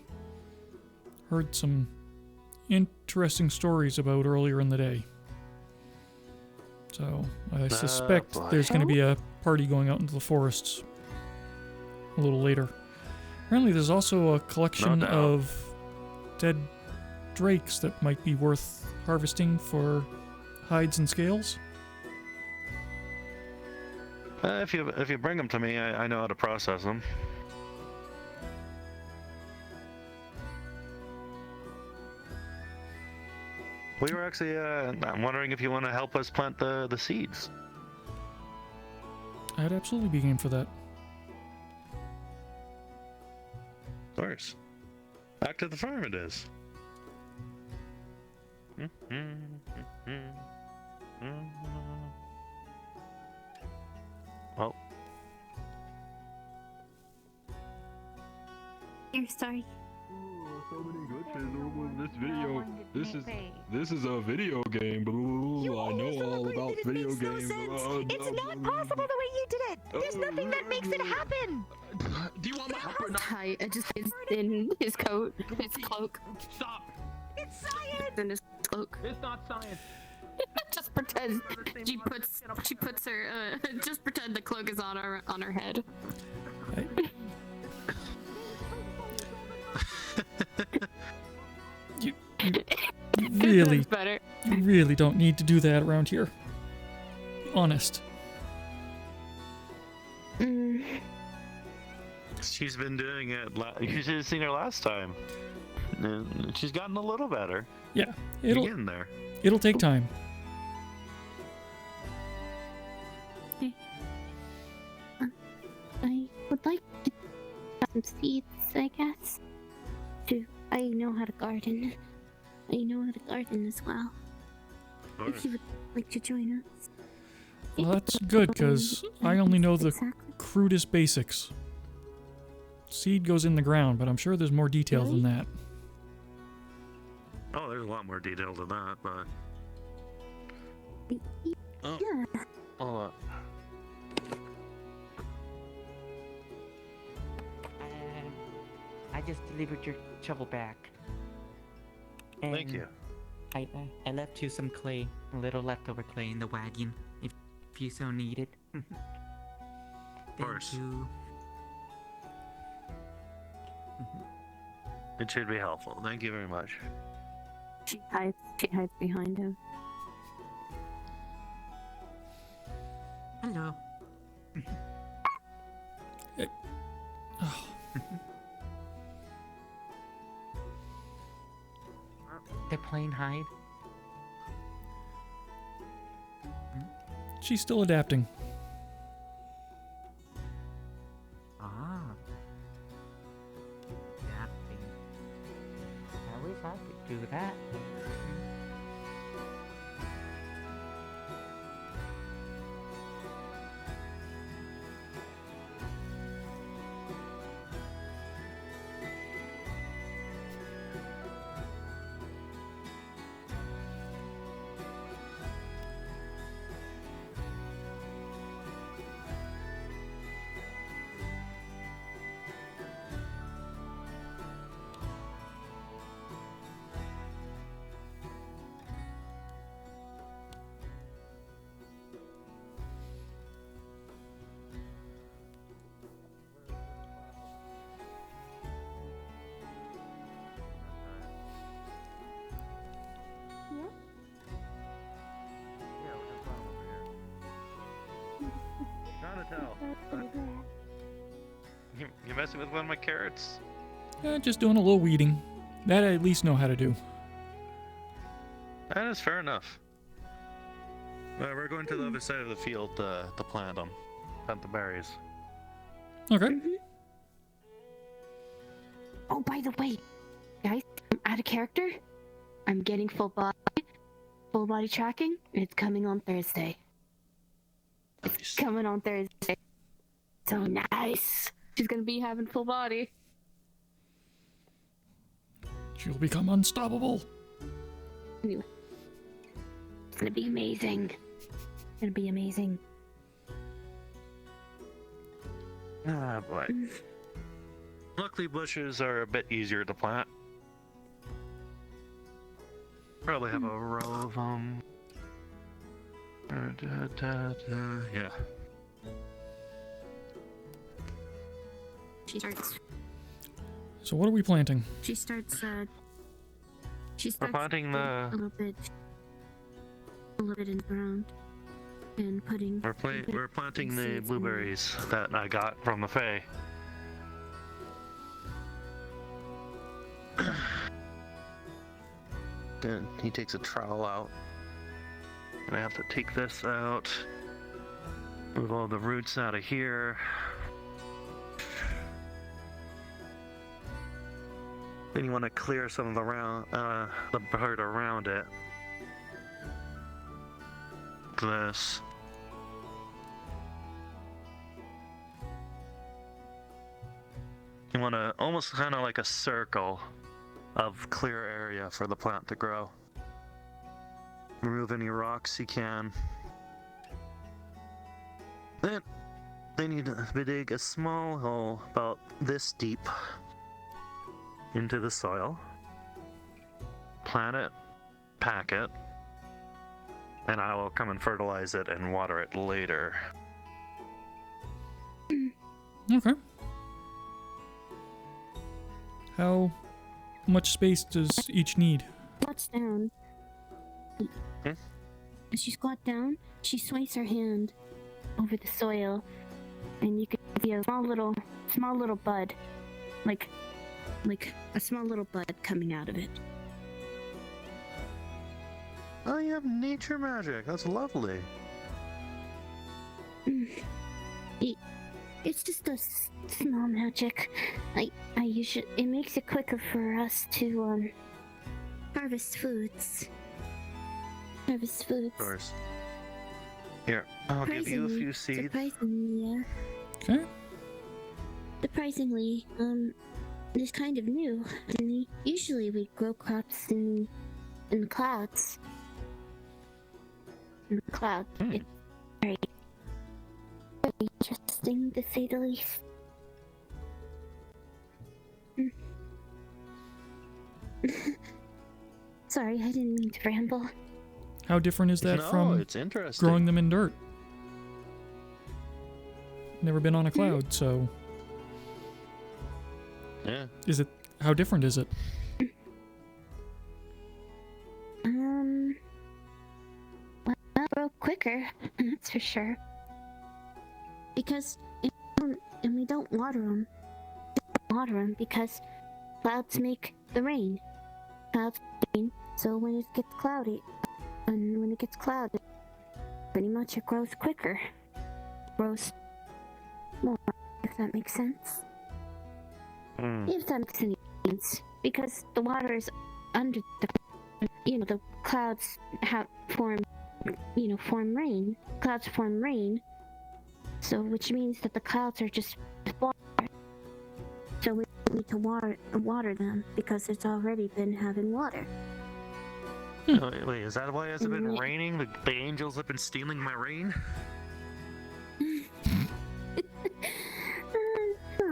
heard some interesting stories about earlier in the day. So, I suspect boy. there's going to be a party going out into the forests a little later. Apparently there's also a collection doubt. of dead drakes that might be worth harvesting for hides and scales. if you bring them to me, I know how to process them. We were actually I'm wondering if you want to help us plant the seeds. I'd absolutely be game for that. Of course. Back to the farm it is. Well, Here, sorry. So many glitches over this video. This is a video game. I know all about video games. It's not possible the way you did it. There's nothing that makes it happen. Do you want my help or not? Hi, it just is in his coat, his cloak. Stop. It's science. In his cloak. It's not science. Just pretend she puts her just pretend the cloak is on her head. You really, better. you really don't need to do that around here. Honest. She's been doing it. You should have seen her last time. And she's gotten a little better. Yeah, You're getting there. It'll take time. I would like to have some seeds, I guess. I know how to garden. I know how to garden as well. If you would like to join us. Well, that's good, because I only know the crudest basics. Seed goes in the ground, but I'm sure there's more detail than that. Oh, there's a lot more detail than that, but... Oh. Yeah. Hold on. I just delivered your shovel back. Thank you. I left you some clay, a little leftover clay in the wagon, if you so need it. Of course. It should be helpful. Thank you very much. She hides behind him. Hello. They're playing hide. She's still adapting. Ah. Adapting. I wish I could do that. Johnetal. You messing with one of my carrots? Just doing a little weeding. That I at least know how to do. That is fair enough. We're going to the other side of the field to plant them. Plant the berries. Okay. Oh, by the way, guys, I'm out of character. I'm getting full body tracking. It's coming on Thursday. Nice. It's coming on Thursday. So nice. She's gonna be having full body. She'll become unstoppable. Anyway, it's gonna be amazing. It's gonna be amazing. Ah, boy. Luckily, bushes are a bit easier to plant. Probably have a row of them. Yeah. She starts. So what are we planting? She starts. We're planting a little bit in the ground and putting. We're planting the blueberries that I got from the Fae. Then he takes a trowel out. And I have to take this out. Move all the roots out of here. Then you want to clear some of the part around it. This. You want to almost kind of like a circle of clear area for the plant to grow. Remove any rocks you can. Then they need to dig a small hole about this deep into the soil. Plant it, pack it, and I will come and fertilize it and water it later. Okay. How much space does each need? Squats down. As she squats down, she sways her hand over the soil, and you can see a small little bud, like a small little bud coming out of it. Oh, you have nature magic. That's lovely. It's just a small magic. I usually, it makes it quicker for us to harvest foods. Of course. Here, I'll give you a few seeds. Surprisingly, yeah. Okay. Surprisingly, it's kind of new. I mean, usually we grow crops in the clouds. In the clouds. It's very interesting, to say the least. Sorry, I didn't mean to ramble. How different is that from it's interesting. growing them in dirt? Never been on a cloud, so... Yeah. How different is it? Well, grow quicker, that's for sure. Because we don't water them. Because clouds make the rain. Clouds rain, so when it gets cloudy, pretty much it grows quicker. Grows more, if that makes sense. If that makes any sense. Because the water is under the clouds form rain. Clouds form rain. So, which means that the clouds are just water. So we need to water them because it's already been having water. Wait, is that why it hasn't been raining? The angels have been stealing my rain?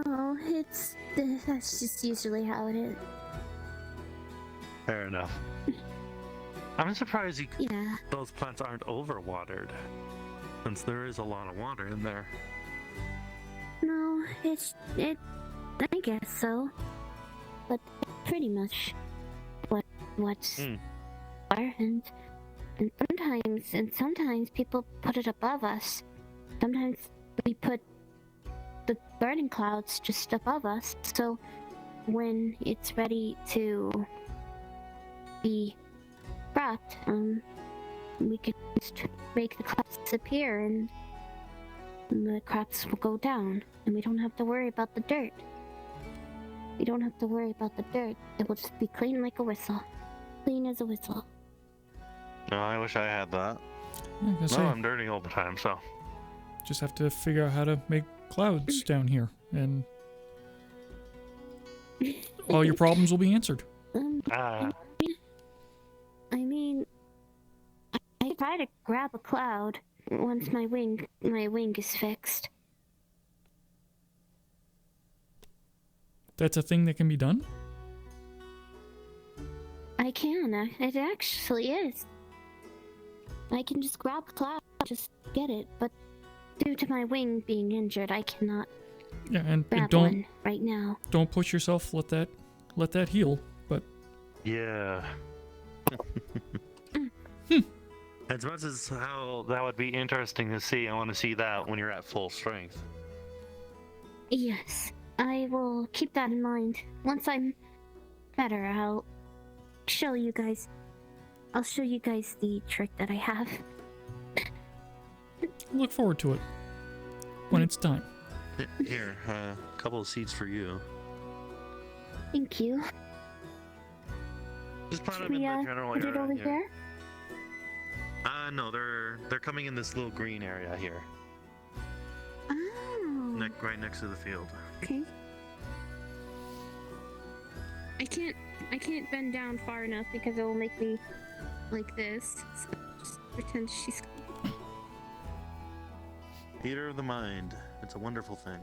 No, that's just usually how it is. Fair enough. I'm surprised Yeah. those plants aren't overwatered, since there is a lot of water in there. No, I guess so. But pretty much what's water, and sometimes people put it above us. Sometimes we put the burning clouds just above us, so when it's ready to be cropped, we can just make the clouds disappear and the crops will go down, and we don't have to worry about the dirt. It will just be clean like a whistle. Clean as a whistle. No, I wish I had that. I'm dirty all the time, so... Just have to figure out how to make clouds down here, and all your problems will be answered. I mean, I try to grab a cloud once my wing is fixed. That's a thing that can be done? I can. It actually is. I can just grab a cloud, just get it, but due to my wing being injured, I cannot grab one right now. Don't push yourself. Let that heal. But yeah. As much as how that would be interesting to see, I want to see that when you're at full strength. Yes, I will keep that in mind. Once I'm better, I'll show you guys. I'll show you guys the trick that I have. Look forward to it when it's time. Here, a couple of seeds for you. Thank you. Just plant them in the general put area. it over here? No, they're coming in this little green area here. Oh. Right next to the field. Okay. I can't bend down far enough because it will make me like this. So just pretend she's. Theater of the mind. It's a wonderful thing.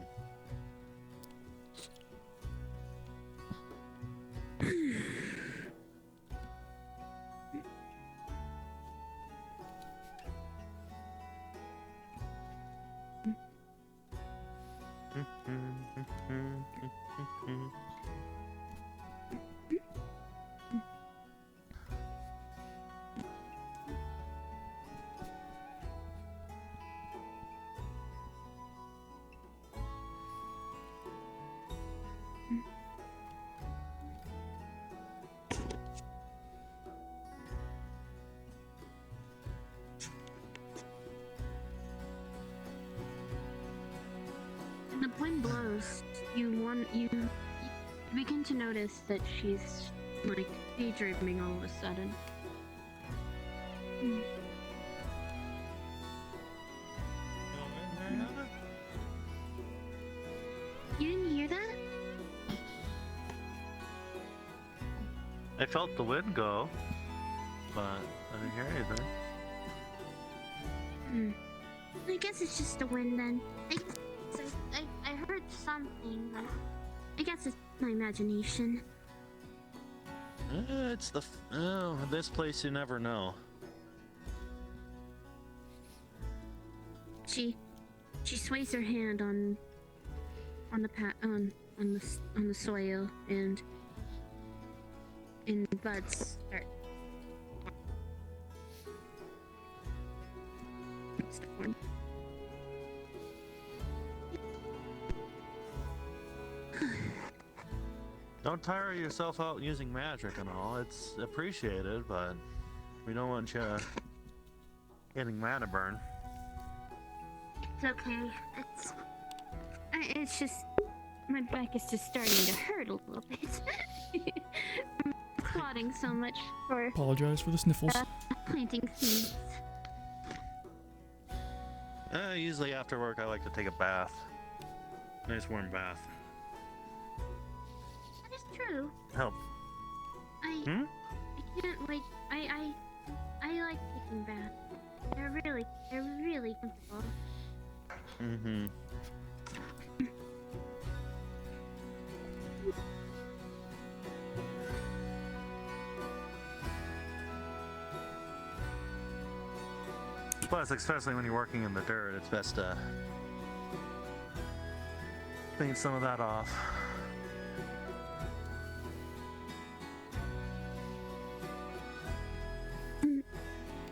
When the wind blows, you begin to notice that she's like daydreaming all of a sudden. You didn't hear that? I felt the wind go, but I didn't hear anything. I guess it's just the wind then. I heard something, but I guess it's my imagination. It's the this place you never know. She sways her hand on the soil and buds start. Don't tire yourself out using magic and all. It's appreciated, but we don't want you getting mana burn. It's okay. It's just my back is just starting to hurt a little bit. I'm plotting so much for Apologize for the sniffles. planting seeds. Usually after work I like to take a bath. Nice warm bath. That is true. Help. I can't like I like taking baths. They're really comfortable. Mm-hmm. Plus, especially when you're working in the dirt, it's best to clean some of that off.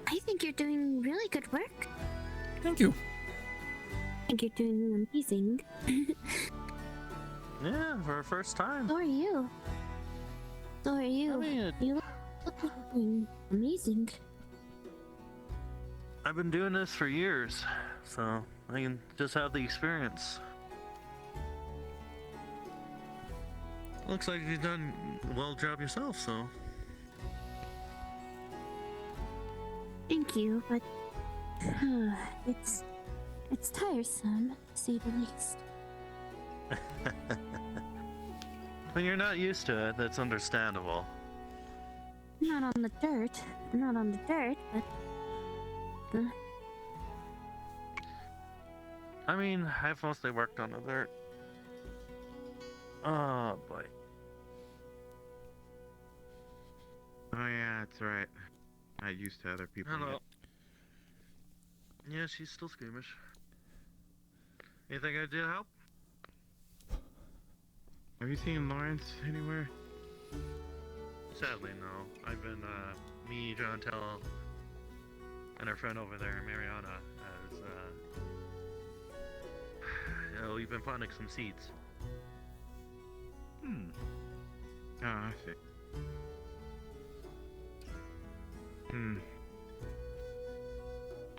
I think you're doing really good work. Thank you. I think you're doing amazing. Yeah, for our first time. So are you. So are you. I mean, You look like you're doing amazing. I've been doing this for years, so I can just have the experience. Looks like you've done a well job yourself, so. Thank you, but it's tiresome, to say the least. When you're not used to it, that's understandable. Not on the dirt, but I mean, I've mostly worked on the dirt. Oh boy. Oh yeah, that's right. Not used to other people. Hello. Yeah, she's still squeamish. Anything I did help? Have you seen Lawrence anywhere? Sadly, no. I've been, me, Johnetal, and our friend over there, Mariana, has, we've been planting some seeds. Oh, I see.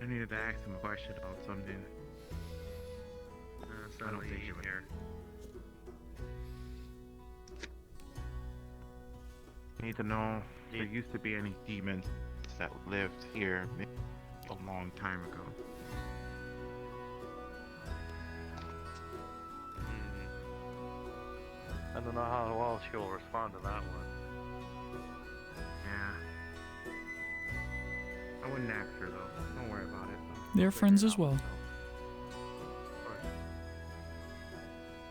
I needed to ask him a question about something. I don't think he would. Here. I need to know if there used to be any demons that lived here a long time ago. I don't know how well she'll respond to that one. Yeah. I wouldn't ask her though. Don't worry about it. They're friends as well.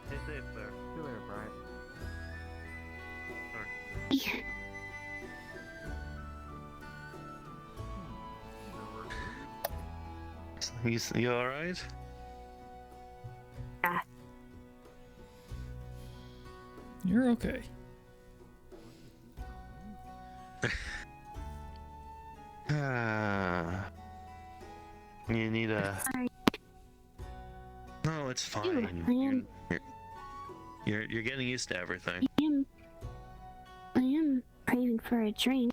Stay safe there. See you later, Brian. You alright? You're okay. You need a... Sorry. No, it's fine. You're getting used to everything. I am craving for a drink.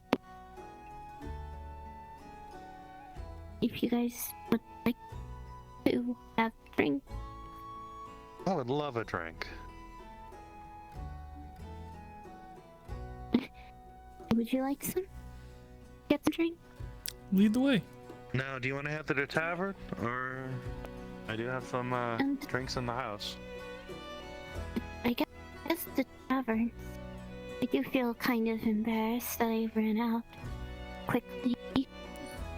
If you guys would like to have a drink. I would love a drink. Would you like some? Get some drink? Lead the way. Now, do you want to head to the tavern? Or... I do have some drinks in the house. I guess the tavern. I do feel kind of embarrassed that I ran out quickly.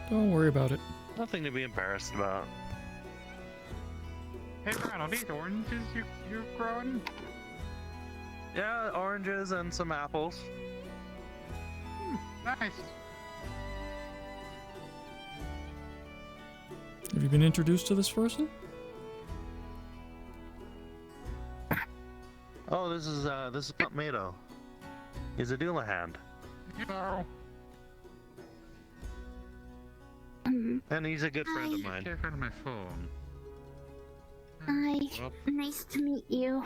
Don't worry about it. Nothing to be embarrassed about. Hey, Brian, are these oranges you're growing? Yeah, oranges and some apples. Nice. Have you been introduced to this person? Oh, this is Tomato. He's a Doulahan. Hello. And he's a good friend of mine. Take out my phone. Hi. Nice to meet you.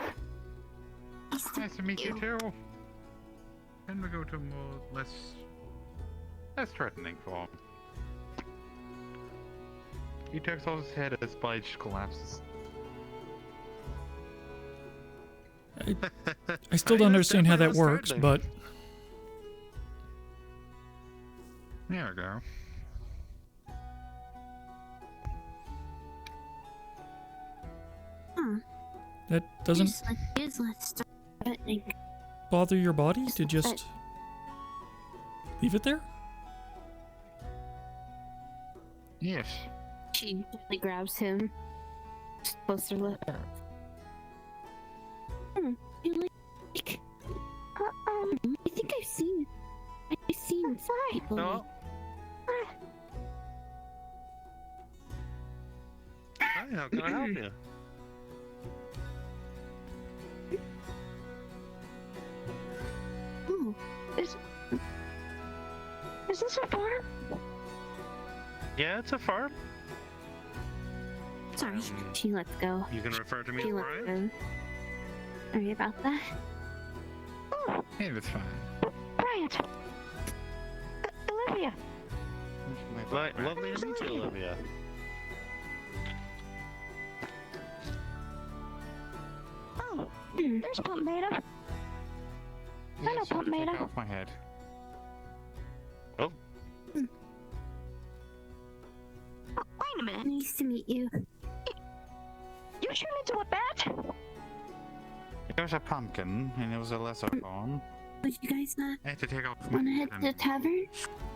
Nice to meet you too. Then we go to a more less threatening form. He takes off his head as Blige collapses. I still don't understand how that works, but... There we go. That doesn't bother your body to just leave it there? Yes. She gently grabs him. Just closer look. You like... I think I've seen people. No. Hi, how can I help you? Oh, is this a farm? Yeah, it's a farm. Sorry, she lets go. You can refer to me She as lets Brian. go. Sorry about that. Oh, Hey, that's fine. Bryant! Olivia! Lovely to meet you, Olivia. Oh, there's Tomato. Hello, Take Tomato. off my head. Oh. Wait a minute. Nice to meet you. You turned into a bat? It was a pumpkin, and it was a lesser form. Would you guys not I had to take off my want to head to the tavern?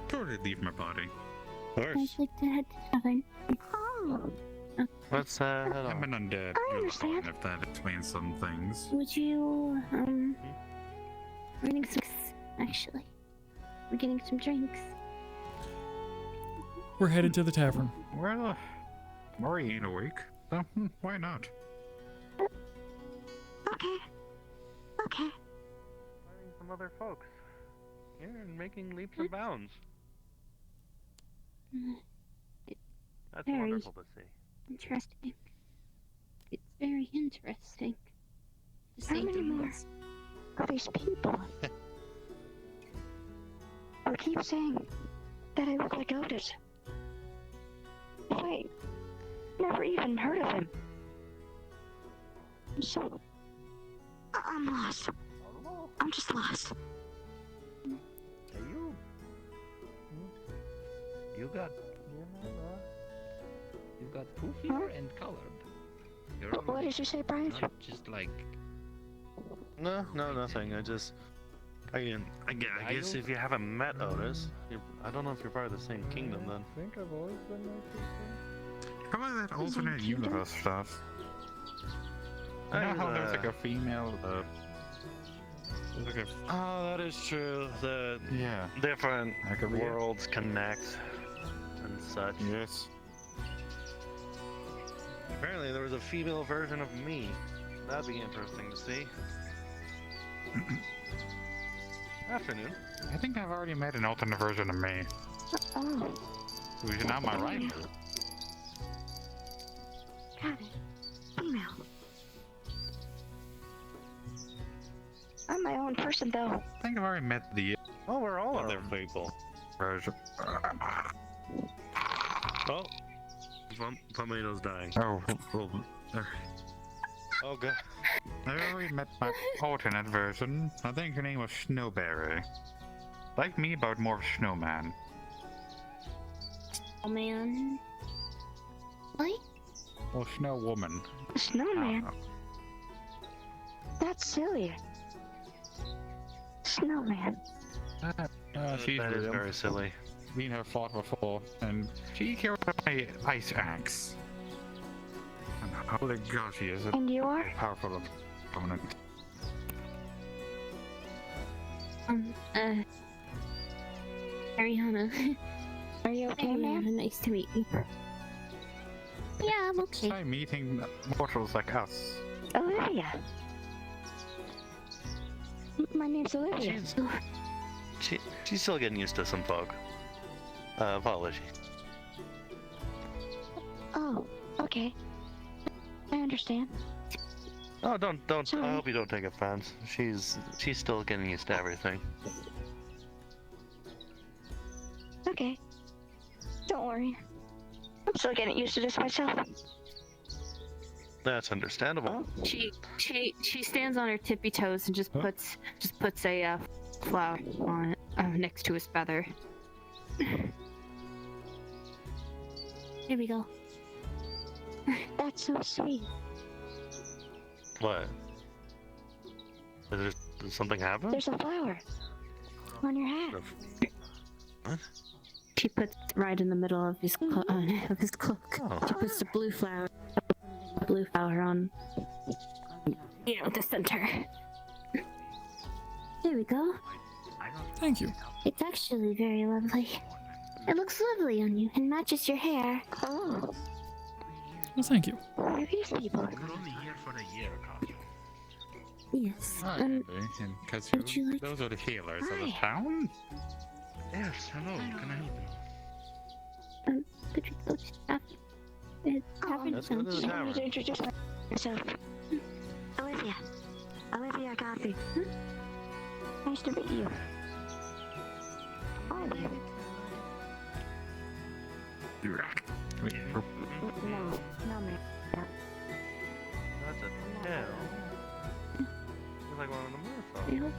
Totally leave my body. Of I'd like to head to the tavern. Oh. Let's head I'm on. an undead I understand. if that explains some things. Would you, we're getting some, actually. We're getting some drinks. We're headed to the tavern. Well, Maury ain't awake, so why not? Okay. Okay. Finding some other folks here and making leaps and bounds. That's Very wonderful to see. interesting. It's very interesting. To say the least. Are these people? I keep saying that I look like Otis. I never even heard of him. So, I'm lost. I'm just lost. Hey, you got... You got poofier and colored. You're What did you say, Brian? not just like No, nothing. I guess if you haven't met Otis, I don't know if you're part of the same kingdom then. I think I've always been like Probably that alternate universe stuff. You know how there's like a female, Oh, that is true. The yeah, different worlds connect and such. Yes. Apparently there was a female version of me. That'd be interesting to see. Afternoon. I think I've already met an alternate version of me. Oh. Who's now my rival. Got it. Female. I'm my own person, though. I think I've already met the. Oh, we're all other people. Version. Oh, Tomato's dying. Oh, oh god. I already met my alternate version. I think her name was Snowberry. Like me, but more of a snowman. Oh man. What? Or snow woman. Snowman? That's silly. Snowman. She's that is very silly. Me and her fought before, and she carried my ice axe. And holy gosh, she is a And you are? powerful opponent. Ariana. Are you okay, man? Nice to meet you. Yeah, I'm okay. Try meeting mortals like us. Olivia. My name's Olivia. She's still getting used to some folk. Apology. Oh, okay. I understand. Oh, don't. I hope you don't take offense. She's still getting used to everything. Okay. Don't worry. I'm still getting used to this myself. That's understandable. She stands on her tippy toes and just puts a flower on it next to his feather. Here we go. That's so sweet. What? Did something happen? There's a flower on your hat. What? She puts it right in the middle of his cloak. Oh. She puts the blue flower on, the center. There we go. Thank you. It's actually very lovely. It looks lovely on you and matches your hair. Oh. Well, thank you. Who are these people? We're only here for a year, Kazu. Yes. Because would you like... those are the healers of the town? Yes, hello, can I help you? Could you go to the tavern? Let's go to the tavern. I need to introduce myself. Olivia. Olivia Coffee. Nice to meet you. Oh, dear. No, man. That's a tail. It's like one of the motorcycles.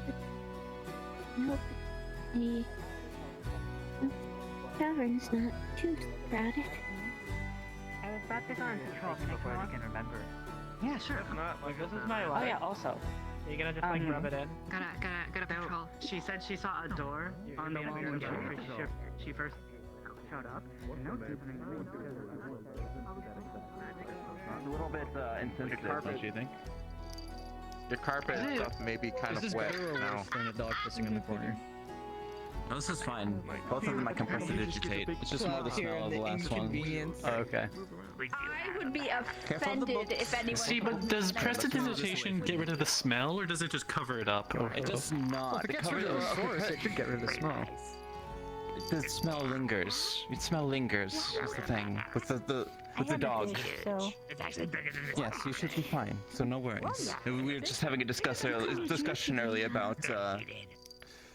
I hope the tavern's not too crowded. I was about to go on patrol before I can remember. Yeah, sure. It's not like This is my life. Oh yeah, also. Are you gonna just like rub it in? Gotta patrol. She said she saw a door on the wall when she first showed up. A little bit insensitive, don't you think? Your carpet and stuff may be kind of wet now. Than a dog pissing in the corner. No, this is fine. Both of them I compress to digitate. It's just more the smell of the last one. Oh, okay. I would be offended if anyone. See, but does prestidigitation get rid of the smell, or does it just cover it up? It does not. It should get rid of the smell. The smell lingers. The smell lingers. That's the thing. With the dog. So. Yes, you should be fine. So no worries. We were just having a discussion earlier about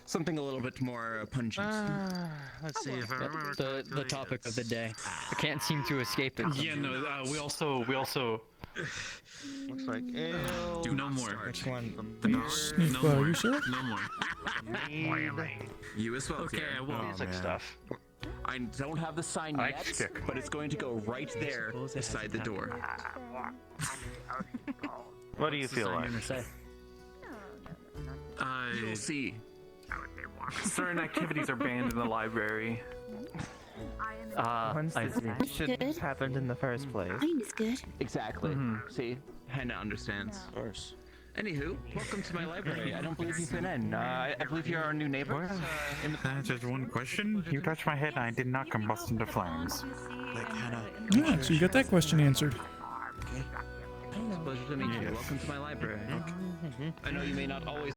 something a little bit more pungent. Let's see if I remember. The topic of the day. I can't seem to escape it. Yeah, no. We also. Looks like ale. Do no more. Which one? Sneak by, you sir? No more. You as well. Okay, I will. Music stuff. I don't have the sign yet, but it's going to go right there beside the door. What do you feel like? Control C. Certain activities are banned in the library. Ones that shouldn't have happened in the first place. Mine is good. Exactly. See? Hannah understands. Of course. Anywho, welcome to my library. I don't believe you've been in. I believe you're our new neighbor. Just one question. You touched my head and I did not combust into flames. Yeah, so you got that question answered. It's a pleasure to meet you. Welcome to my library. I know you may not always